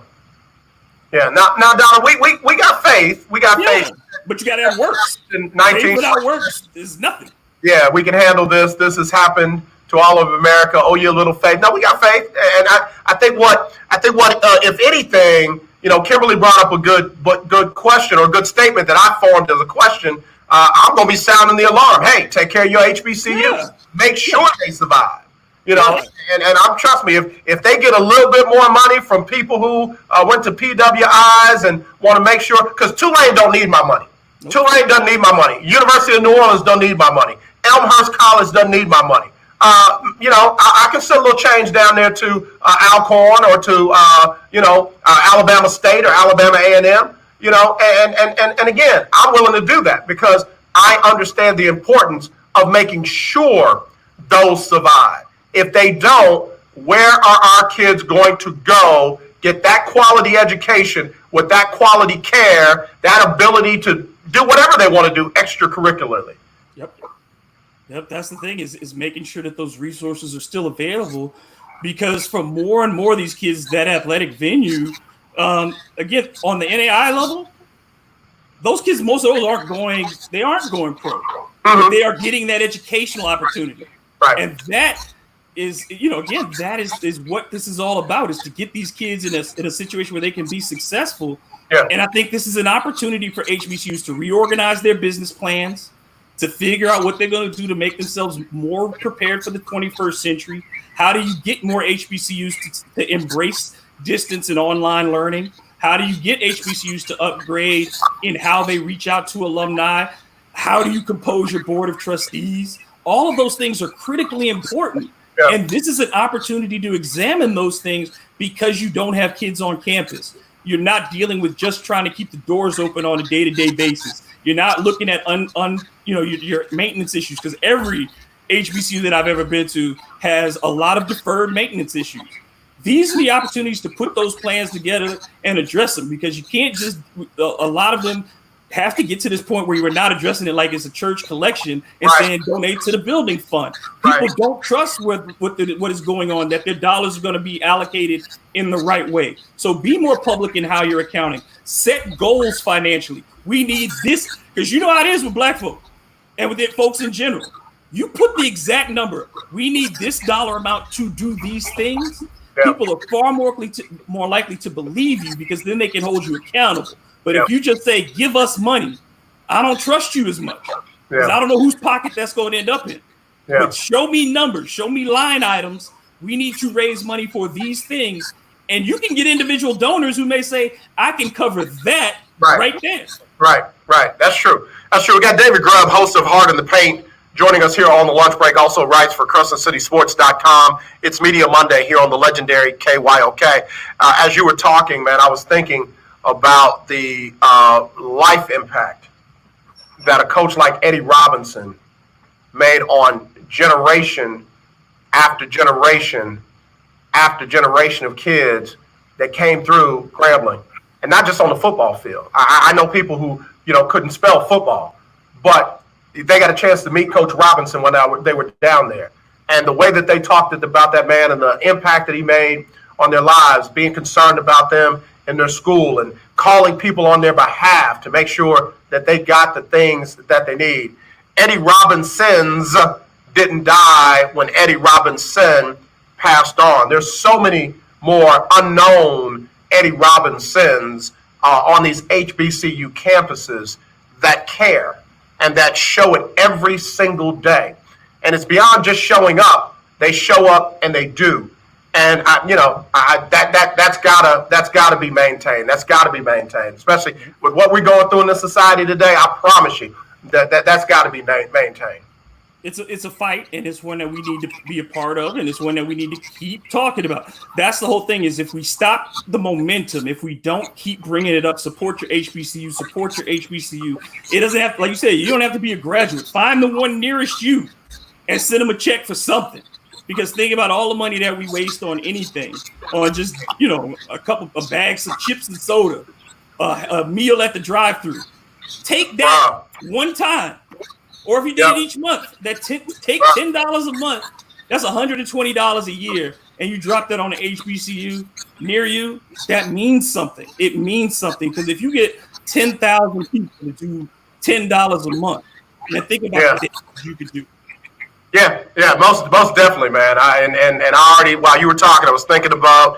Yeah. Now, Donna, we got faith. We got faith. But you got to have works. Faith without works is nothing. Yeah, we can handle this. This has happened to all of America. Oh, you little faith. No, we got faith. And I think what if anything, Kimberly brought up a good question or a good statement that I formed as a question. I'm going to be sounding the alarm. Hey, take care of your HBCUs. Yeah. Make sure they survive. And trust me, if they get a little bit more money from people who went to PWIs and want to make sure, because Tulane don't need my money. Nope. Tulane doesn't need my money. University of New Orleans don't need my money. Elmhurst College doesn't need my money. I can send a little change down there to Alcorn or to Alabama State or Alabama A&M. And again, I'm willing to do that because I understand the importance of making sure those survive. If they don't, where are our kids going to go get that quality education with that quality care, that ability to do whatever they want to do extracurricularly? Yep, that's the thing is making sure that those resources are still available, because for more and more of these kids, that athletic venue, again, on the NAI level, those kids, most of those aren't going pro. But they are getting that educational opportunity. Right. And that is, again, that is what this is all about, is to get these kids in a situation where they can be successful. Yeah. And I think this is an opportunity for HBCUs to reorganize their business plans, to figure out what they're going to do to make themselves more prepared for the 21st century. How do you get more HBCUs to embrace distance and online learning? How do you get HBCUs to upgrade in how they reach out to alumni? How do you compose your board of trustees? All of those things are critically important. Yeah. And this is an opportunity to examine those things because you don't have kids on campus. You're not dealing with just trying to keep the doors open on a day-to-day basis. You're not looking at your maintenance issues, because every HBCU that I've ever been to has a lot of deferred maintenance issues. These are the opportunities to put those plans together and address them, because you can't just, a lot of them have to get to this point where you are not addressing it like it's a church collection and saying donate to the building fund. People don't trust what is going on, that their dollars are going to be allocated in the right way. So be more public in how you're accounting. Set goals financially. We need this, because you know how it is with Black folk and with folks in general. You put the exact number. We need this dollar amount to do these things. people are far more likely to believe you because then they can hold you accountable. But if you just say, give us money, I don't trust you as much. Because I don't know whose pocket that's going to end up in. But show me numbers, show me line items. We need to raise money for these things. And you can get individual donors who may say, I can cover that right there. Right. That's true. We got David Grubb, host of Hard in the Paint, joining us here on the lunch break. Also writes for CrescentCitySports.com. It's Media Monday here on the legendary KYOK. As you were talking, man, I was thinking about the life impact that a coach like Eddie Robinson made on generation after generation after generation of kids that came through Grambling, and not just on the football field. I know people who couldn't spell football, but they got a chance to meet Coach Robinson when they were down there, and the way that they talked about that man and the impact that he made on their lives, being concerned about them in their school and calling people on their behalf to make sure that they got the things that they need. Eddie Robinsons didn't die when Eddie Robinson passed on. There's so many more unknown Eddie Robinsons on these HBCU campuses that care and that show it every single day. And it's beyond just showing up. They show up and they do. And that's gotta be maintained. That's gotta be maintained, especially with what we're going through in this society today. I promise you that's gotta be maintained. It's a fight, and it's one that we need to be a part of, and it's one that we need to keep talking about. That's the whole thing, is if we stop the momentum, if we don't keep bringing it up, support your HBCU, support your HBCU. It doesn't have, like you said, you don't have to be a graduate. Find the one nearest you and send them a check for something. Because think about all the money that we waste on anything, on just, a couple of bags of chips and soda, a meal at the drive-thru. Take that one time. Or if you did it each month, take $10 a month, that's $120 a year, and you drop that on an HBCU near you, that means something. It means something, because if you get 10,000 people to do $10 a month, then think about what you could do. Yeah, most definitely, man. And I already, while you were talking, I was thinking about,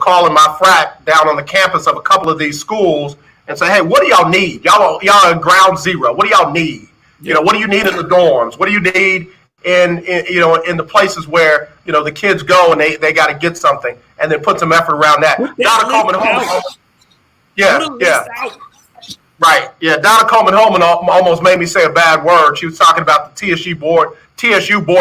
calling my frat down on the campus of a couple of these schools and say, hey, what do y'all need? Y'all are ground zero. What do y'all need? What do you need in the dorms? What do you need in the places where, the kids go and they got to get something, and then put some effort around that. Donna Coleman Home. Right. Yeah. Donna Coleman Holman almost made me say a bad word. She was talking about the TSU Board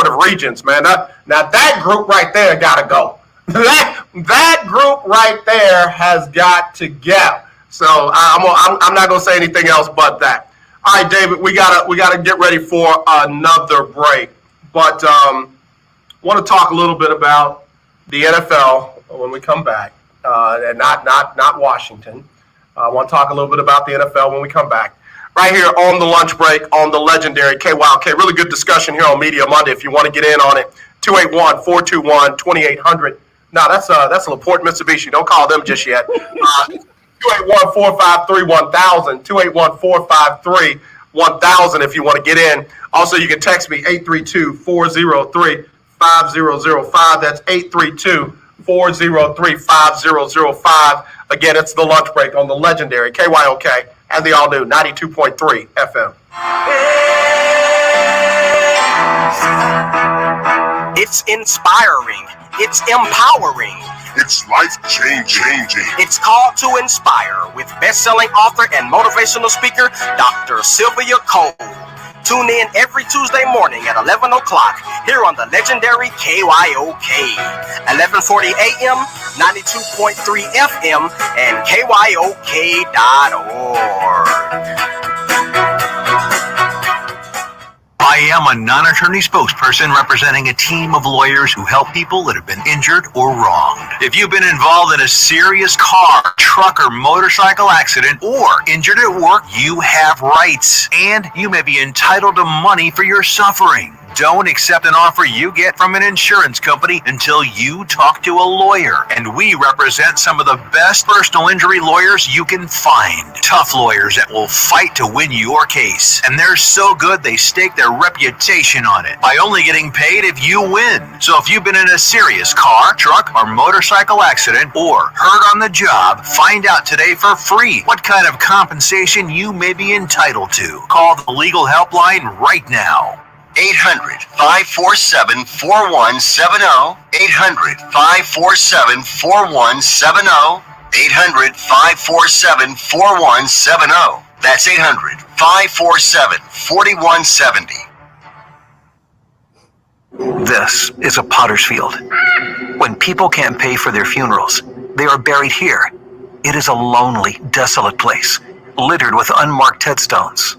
of Regents, man. Now that group right there got to go. That group right there has got to go. So I'm not gonna say anything else but that. All right, David, we gotta get ready for another break, but want to talk a little bit about the NFL when we come back, and not Washington. I want to talk a little bit about the NFL when we come back. Right here on the lunch break on the legendary KYOK. Really good discussion here on Media Monday. If you want to get in on it, 281-421-2800. No, that's a LaPorte Mitsubishi. Don't call them just yet. 281-453-1000. 281-453-1000 if you want to get in. Also, you can text me 832-403-5005. That's 832-403-5005. Again, it's the lunch break on the legendary KYOK and the all-new 92.3 FM. It's inspiring. It's empowering. It's life-changing. It's called to inspire with best-selling author and motivational speaker, Dr. Sylvia Cole. Tune in every Tuesday morning at 11 o'clock here on the legendary KYOK, 1140 AM, 92.3 FM, and KYOK.org. I am a non-attorney spokesperson representing a team of lawyers who help people that have been injured or wronged. If you've been involved in a serious car, truck, or motorcycle accident, or injured at work, you have rights, and you may be entitled to money for your suffering. Don't accept an offer you get from an insurance company until you talk to a lawyer. And we represent some of the best personal injury lawyers you can find. Tough lawyers that will fight to win your case. And they're so good they stake their reputation on it by only getting paid if you win. So if you've been in a serious car, truck, or motorcycle accident or hurt on the job, find out today for free what kind of compensation you may be entitled to. Call the legal helpline right now. 800-547-4170. 800-547-4170. 800-547-4170. That's 800-547-4170. This is a potter's field. When people can't pay for their funerals, they are buried here. It is a lonely, desolate place, littered with unmarked headstones.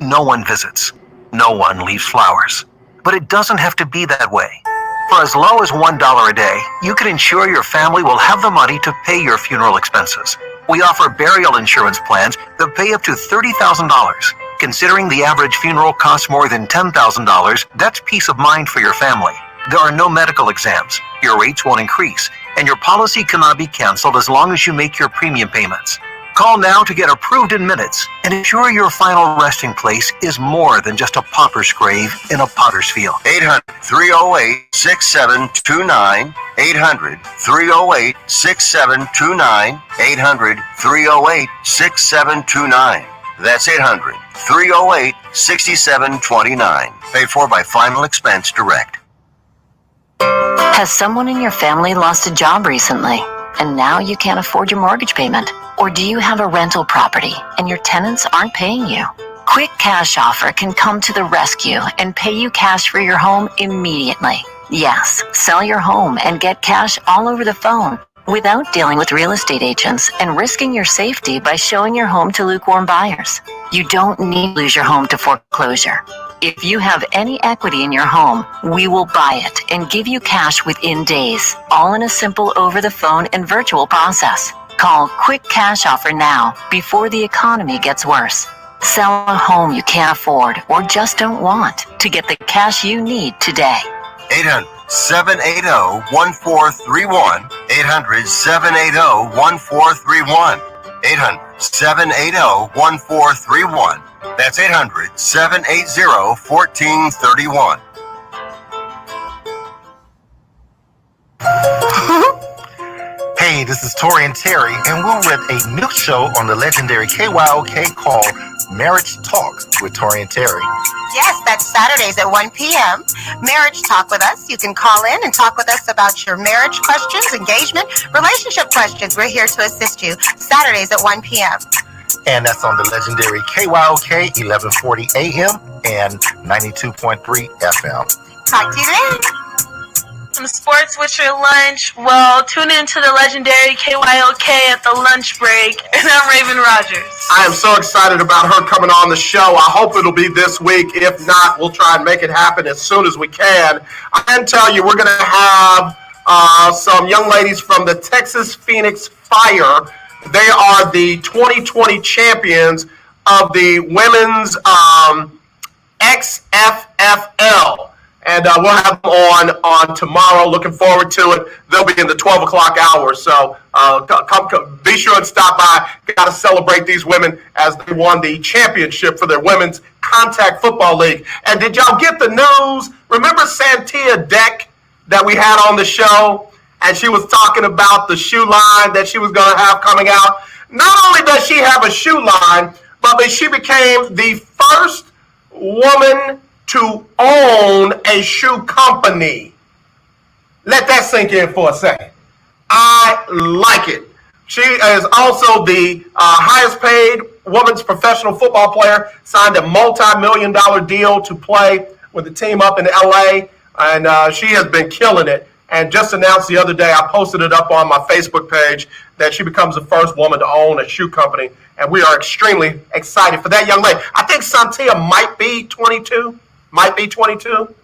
No one visits. No one leaves flowers. But it doesn't have to be that way. For as low as $1 a day, you can ensure your family will have the money to pay your funeral expenses. We offer burial insurance plans that pay up to $30,000. Considering the average funeral costs more than $10,000, that's peace of mind for your family. There are no medical exams, your rates won't increase, and your policy cannot be canceled as long as you make your premium payments. Call now to get approved in minutes and ensure your final resting place is more than just a pauper's grave in a potter's field. 800-308-6729. 800-308-6729. 800-308-6729. That's 800-308-6729. Paid for by Final Expense Direct. Has someone in your family lost a job recently and now you can't afford your mortgage payment? Or do you have a rental property and your tenants aren't paying you? Quick Cash Offer can come to the rescue and pay you cash for your home immediately. Yes, sell your home and get cash all over the phone without dealing with real estate agents and risking your safety by showing your home to lukewarm buyers. You don't need to lose your home to foreclosure. If you have any equity in your home, we will buy it and give you cash within days, all in a simple over-the-phone and virtual process. Call Quick Cash Offer now before the economy gets worse. Sell a home you can't afford or just don't want to get the cash you need today. 800-780-1431. 800-780-1431. 800-780-1431. That's 800-780-1431. Hey, this is Tori and Terry, and we're with a new show on the legendary KYOK called Marriage Talk with Tori and Terry. Yes, that's Saturdays at 1 p.m. Marriage Talk with us. You can call in and talk with us about your marriage questions, engagement, relationship questions. We're here to assist you. Saturdays at 1 p.m. And that's on the legendary KYOK 1140 AM and 92.3 FM. Talk to you then. Some sports with your lunch. Well, tune in to the legendary KYOK at the lunch break. And I'm Raven Rogers. I am so excited about her coming on the show. I hope it'll be this week. If not, we'll try and make it happen as soon as we can. I can tell you we're going to have some young ladies from the Texas Phoenix Fire. They are the 2020 champions of the women's XFFL. And we'll have them on tomorrow. Looking forward to it. They'll be in the 12 o'clock hour. So come, be sure and stop by. Got to celebrate these women as they won the championship for their women's contact football league. And did y'all get the news? Remember Santia Deck that we had on the show? And she was talking about the shoe line that she was going to have coming out. Not only does she have a shoe line, but she became the first woman to own a shoe company. Let that sink in for a second. I like it. She is also the highest paid women's professional football player, signed a multi-million-dollar deal to play with the team up in LA, and she has been killing it. And just announced the other day, I posted it up on my Facebook page, that she becomes the first woman to own a shoe company. And we are extremely excited for that young lady. I think Santia might be 22.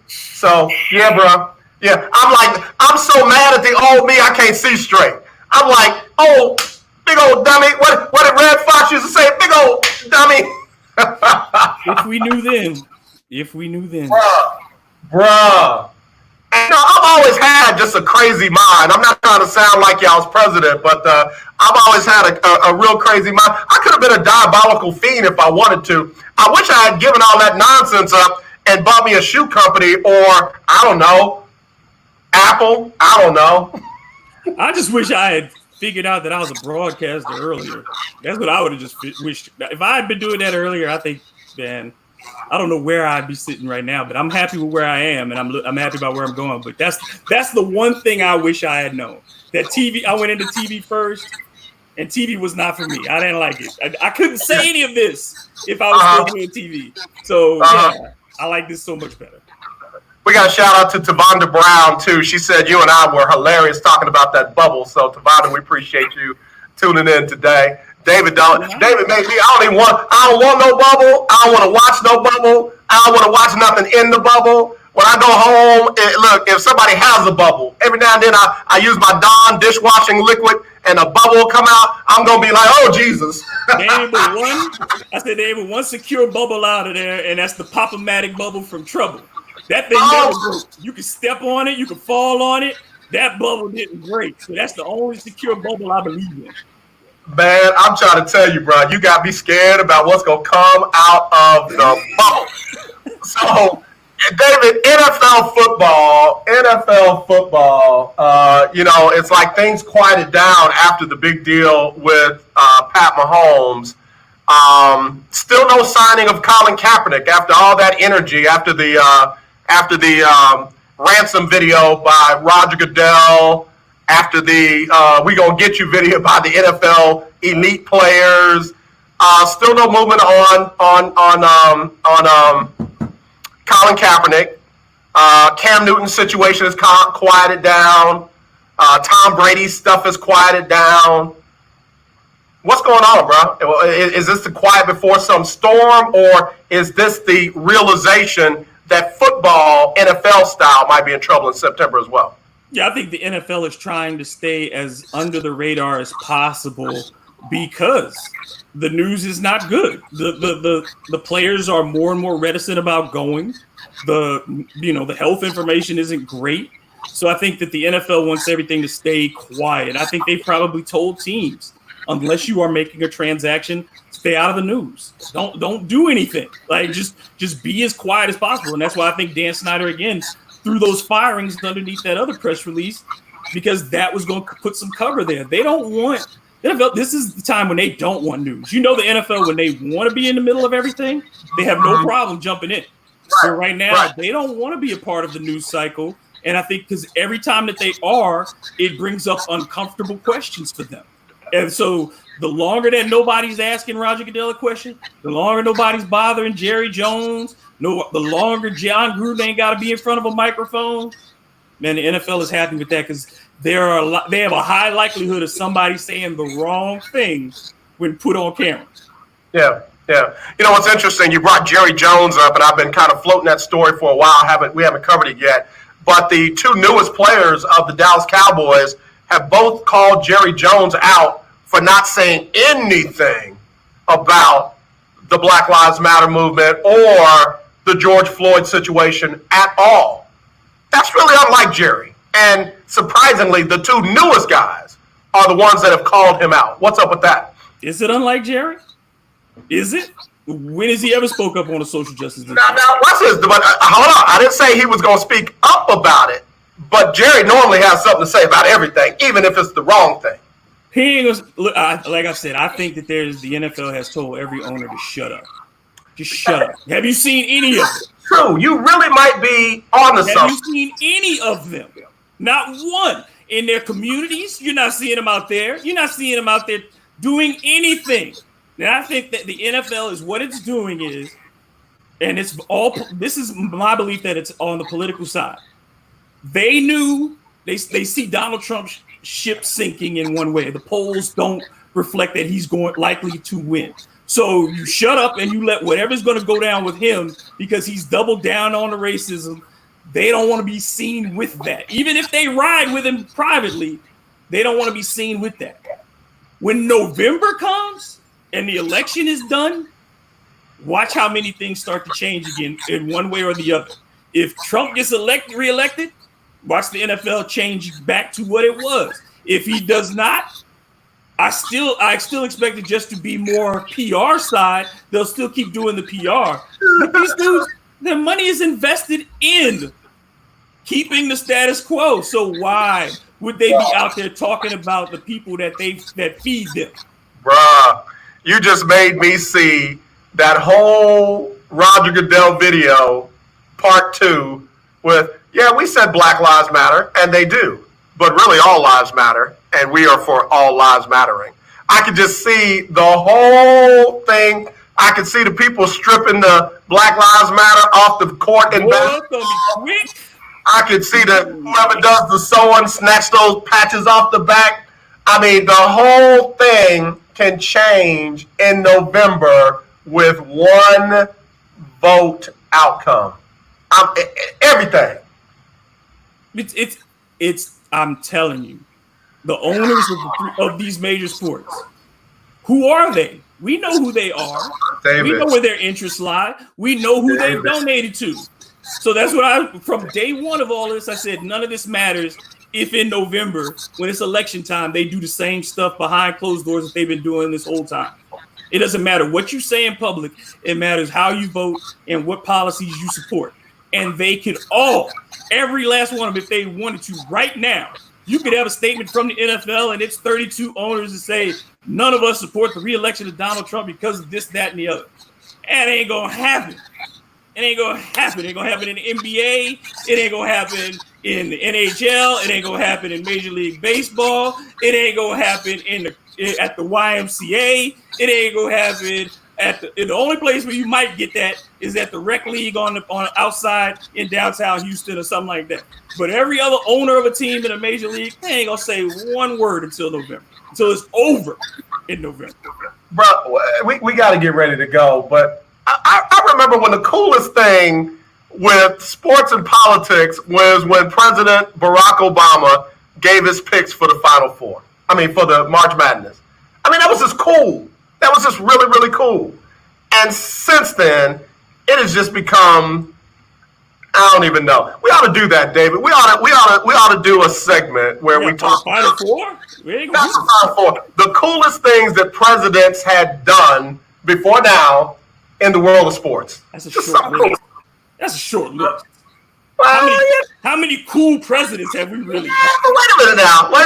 So, yeah, bro. Yeah, I'm so mad at the old me, I can't see straight. I'm like, oh, big old dummy. What did Red Fox used to say? Big old dummy. If we knew then. Bruh, Bruh. And, I've always had just a crazy mind. I'm not trying to sound like y'all's president, but I've always had a real crazy mind. I could have been a diabolical fiend if I wanted to. I wish I had given all that nonsense up and bought me a shoe company or, I don't know, Apple. I don't know. I just wish I had figured out that I was a broadcaster earlier. That's what I would have just wished. If I had been doing that earlier, I think, man, I don't know where I'd be sitting right now, but I'm happy with where I am, and I'm happy about where I'm going. But that's the one thing I wish I had known. That TV, I went into TV first, and TV was not for me. I didn't like it. I couldn't say any of this if I was still doing TV. So yeah, I like this so much better. We got a shout out to Tavonda Brown too. She said you and I were hilarious talking about that bubble. So Tavonda, we appreciate you tuning in today. David made me. I don't want no bubble. I don't want to watch no bubble. I don't want to watch nothing in the bubble. When I go home, look, if somebody has a bubble, every now and then I use my Dawn dishwashing liquid and a bubble will come out. I'm gonna be like, oh Jesus. There ain't one secure bubble out of there, and that's the Pop-O-Matic bubble from Trouble. That thing never broke. You can step on it, you can fall on it. That bubble didn't break. So that's the only secure bubble I believe in. Man, I'm trying to tell you, bro, you got me scared about what's going to come out of the bubble. So, David, NFL football, it's like things quieted down after the big deal with Pat Mahomes. Still no signing of Colin Kaepernick after all that energy, after the ransom video by Roger Goodell, after the "we gonna get you" video by the NFL elite players. Still no movement on Colin Kaepernick. Cam Newton's situation is quieted down. Tom Brady's stuff is quieted down. What's going on, bro? Is this the quiet before some storm, or is this the realization that football, NFL style, might be in trouble in September as well? Yeah, I think the NFL is trying to stay as under the radar as possible because the news is not good. The players are more and more reticent about going. The health information isn't great. So I think that the NFL wants everything to stay quiet. I think they probably told teams, unless you are making a transaction, stay out of the news. Don't do anything. Like just be as quiet as possible. And that's why I think Dan Snyder again threw those firings underneath that other press release, because that was going to put some cover there. They don't want NFL. This is the time when they don't want news. You know, the NFL, when they want to be in the middle of everything, they have no problem jumping in. So right now, they don't want to be a part of the news cycle. And I think because every time that they are, it brings up uncomfortable questions for them. And so the longer that nobody's asking Roger Goodell a question, the longer nobody's bothering Jerry Jones, the longer John Gruden ain't got to be in front of a microphone. Man, the NFL is happy with that because they have a high likelihood of somebody saying the wrong thing when put on camera. Yeah. You know what's interesting? You brought Jerry Jones up, and I've been kind of floating that story for a while. We haven't covered it yet. But the two newest players of the Dallas Cowboys have both called Jerry Jones out for not saying anything about the Black Lives Matter movement or the George Floyd situation at all. That's really unlike Jerry. And surprisingly, the two newest guys are the ones that have called him out. What's up with that? Is it unlike Jerry? Is it? When has he ever spoke up on a social justice issue? Now, watch this. But hold on. I didn't say he was going to speak up about it. But Jerry normally has something to say about everything, even if it's the wrong thing. Like I said, I think that the NFL has told every owner to shut up. Just shut up. Have you seen any of them? True. You really might be on the Have you seen any of them? Not one. In their communities, you're not seeing them out there. You're not seeing them out there doing anything. And I think that the NFL is what it's doing is, and this is my belief that it's on the political side. They knew they see Donald Trump's ship sinking in one way. The polls don't reflect that he's likely to win. So you shut up and you let whatever's going to go down with him, because he's doubled down on the racism. They don't want to be seen with that. Even if they ride with him privately, they don't want to be seen with that. When November comes and the election is done, watch how many things start to change again in one way or the other. If Trump gets reelected, watch the NFL change back to what it was. If he does not, I still expect it just to be more PR side. They'll still keep doing the PR. But these dudes, their money is invested in keeping the status quo. So why would they be out there talking about the people that feed them? Bruh, you just made me see that whole Roger Goodell video, part 2, with, yeah, we said Black Lives Matter, and they do. But really all lives matter, and we are for all lives mattering. I could just see the whole thing. I could see the people stripping the Black Lives Matter off the court and I could see that whoever does the sewing snatch those patches off the back. I mean, the whole thing can change in November with one vote outcome. Everything. It's. I'm telling you, the owners of these major sports. Who are they? We know who they are. David. We know where their interests lie. We know who they've donated to. So that's what from day one of all this, I said none of this matters if in November, when it's election time, they do the same stuff behind closed doors that they've been doing this whole time. It doesn't matter what you say in public. It matters how you vote and what policies you support. And they could all, every last one of them, if they wanted to right now, you could have a statement from the NFL and its 32 owners and say, none of us support the re-election of Donald Trump because of this, that, and the other. And it ain't going to happen. It ain't going to happen. It ain't going to happen in the NBA. It ain't going to happen in the NHL. It ain't going to happen in Major League Baseball. It ain't going to happen at the YMCA. It ain't going to happen in the only place where you might get that is at the rec league on outside in downtown Houston or something like that. But every other owner of a team in a major league, they ain't gonna say one word until November, until it's over in November. Bro, we got to get ready to go. But I remember when the coolest thing with sports and politics was when President Barack Obama gave his picks for the Final Four. I mean, for the March Madness. I mean, that was just cool. That was just really, really cool. And since then, it has just become, I don't even know. We ought to do that, David. We ought to do a segment where we talk Final Four. Final Four. The coolest things that presidents had done before now in the world of sports. That's a short list. That's a short list. How many cool presidents have we really had? Wait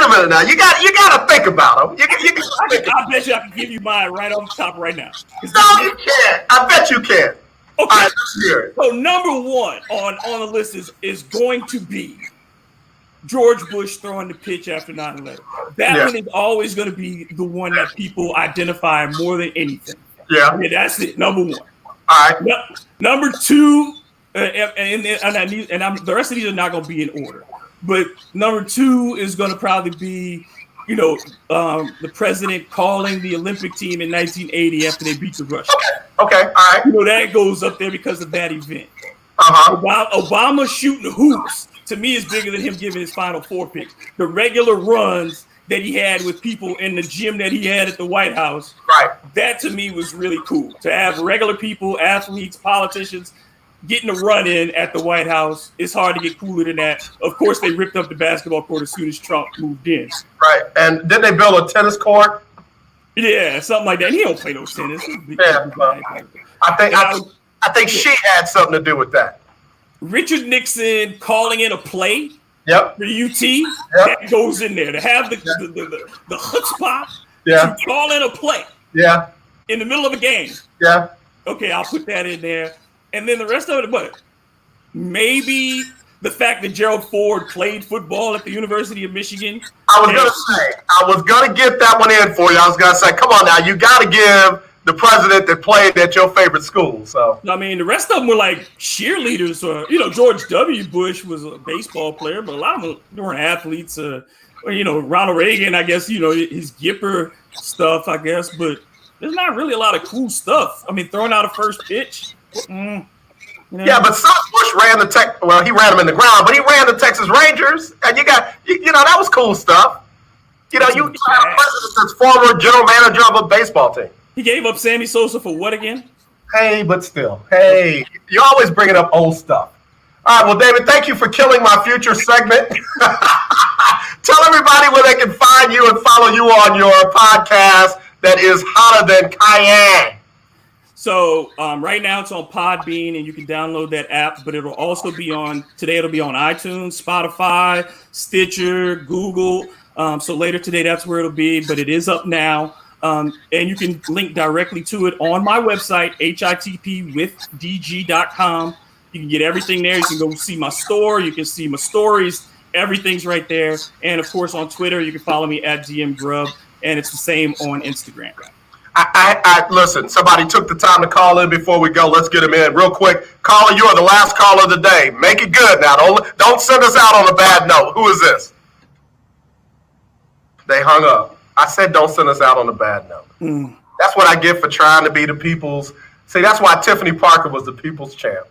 a minute now. You got to think about them. I bet you I can give you mine right off the top right now. No, you can't. I bet you can. Okay. All right, let's hear it. So number one on the list is going to be George Bush throwing the pitch after 9/11. That one is always going to be the one that people identify more than anything. Yeah. I mean, that's it. Number one. All right. Number two. The rest of these are not going to be in order. But number two is going to probably be, the president calling the Olympic team in 1980 after they beat the Russians. Okay. All right. That goes up there because of that event. Uh-huh. Obama shooting hoops, to me, is bigger than him giving his Final Four picks. The regular runs that he had with people in the gym that he had at the White House, right? That, to me, was really cool. To have regular people, athletes, politicians, getting a run in at the White House, it's hard to get cooler than that. Of course, they ripped up the basketball court as soon as Trump moved in. Right. And didn't they build a tennis court? Yeah, something like that. He don't play no tennis. Yeah, I think she had something to do with that. Richard Nixon calling in a play. Yep. For UT. Yep. That goes in there to have the chutzpah to call in a play. Yeah. In the middle of a game. Yeah. Okay, I'll put that in there. And then the rest of it, but maybe the fact that Gerald Ford played football at the University of Michigan. I was gonna get that one in for you. I was gonna say, come on now, you gotta give the president that played at your favorite school. So I mean, the rest of them were like cheerleaders, or George W. Bush was a baseball player, but a lot of them weren't athletes. Ronald Reagan, I guess, his Gipper stuff, I guess, but there's not really a lot of cool stuff. I mean, throwing out a first pitch. Yeah, but some Bush ran he ran them in the ground, but he ran the Texas Rangers, and that was cool stuff. You have a president that's former general manager of a baseball team. He gave up Sammy Sosa for what again? Hey, but still, you always bringing up old stuff. All right, well, David, thank you for killing my future segment. Tell everybody where they can find you and follow you on your podcast that is hotter than cayenne. So right now it's on Podbean, and you can download that app, but it'll also be on, today it'll be on iTunes, Spotify, Stitcher, Google. So later today, that's where it'll be, but it is up now. And you can link directly to it on my website, hitpwithdg.com. You can get everything there. You can go see my store. You can see my stories. Everything's right there. And of course, on Twitter, you can follow me at DM Grubb, and it's the same on Instagram. I listen, somebody took the time to call in before we go. Let's get him in real quick. Caller, you are the last caller of the day. Make it good now. Don't send us out on a bad note. Who is this? They hung up. I said don't send us out on a bad note. That's what I get for trying to be the people's. See, that's why Tiffany Parker was the people's champ.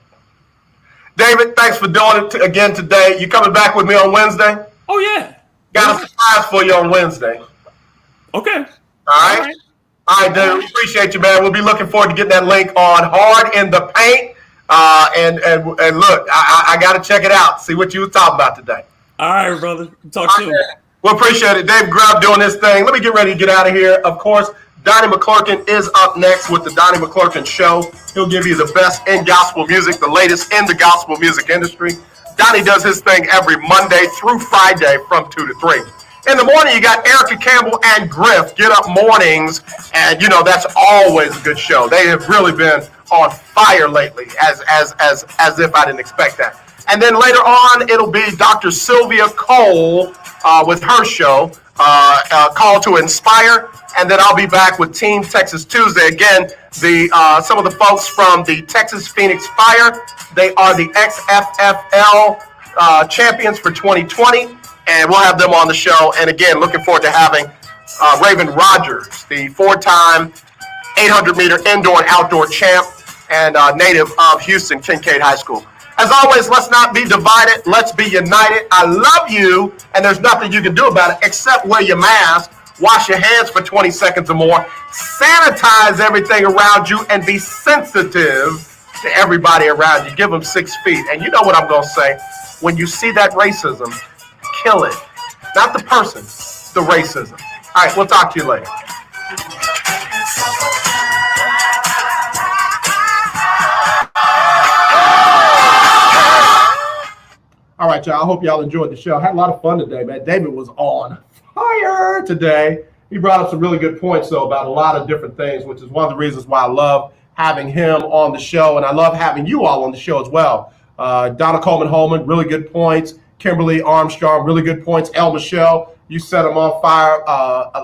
David, thanks for doing it again today. You coming back with me on Wednesday? Oh, yeah. Got a surprise for you on Wednesday. Okay. All right. All right, dude. We appreciate you, man. We'll be looking forward to getting that link on Hard in the Paint. And look, I got to check it out. See what you were talking about today. All right, brother. Talk soon. We appreciate it. Dave Grubb doing this thing. Let me get ready to get out of here. Of course, Donnie McClurkin is up next with the Donnie McClurkin Show. He'll give you the best in gospel music, the latest in the gospel music industry. Donnie does his thing every Monday through Friday from 2 to 3. In the morning, you got Erica Campbell and Griff, Get Up Mornings, and you know that's always a good show. They have really been on fire lately, as if I didn't expect that. And then later on, it'll be Dr. Sylvia Cole with her show, Call to Inspire, and then I'll be back with Team Texas Tuesday. Again, some of the folks from the Texas Phoenix Fire, they are the XFFL champions for 2020. And we'll have them on the show. And again, looking forward to having Raven Rogers, the 4-time 800-meter indoor and outdoor champ and native of Houston Kincaid High School. As always, let's not be divided. Let's be united. I love you, and there's nothing you can do about it except wear your mask, wash your hands for 20 seconds or more, sanitize everything around you, and be sensitive to everybody around you. Give them 6 feet. And you know what I'm going to say. When you see that racism, kill it. Not the person, the racism. All right, we'll talk to you later. All right, y'all. I hope y'all enjoyed the show. I had a lot of fun today, man. David was on fire today. He brought up some really good points, though, about a lot of different things, which is one of the reasons why I love having him on the show, and I love having you all on the show as well. Donna Coleman-Holman, really good points. Kimberly Armstrong, really good points. El Michelle, you set them on fire.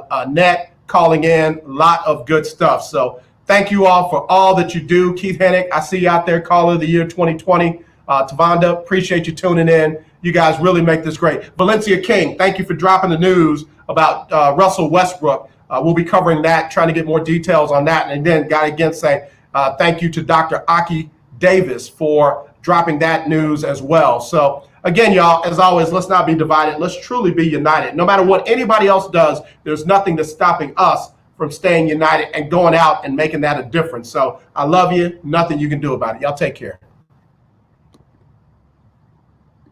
Annette calling in, a lot of good stuff. So thank you all for all that you do. Keith Hennick, I see you out there, caller of the year 2020. Tavanda, appreciate you tuning in. You guys really make this great. Valencia King, thank you for dropping the news about Russell Westbrook. We'll be covering that, trying to get more details on that. And then got to again say thank you to Dr. Aki Davis for dropping that news as well. So again, y'all, as always, let's not be divided. Let's truly be united. No matter what anybody else does, there's nothing that's stopping us from staying united and going out and making that a difference. So I love you. Nothing you can do about it. Y'all take care.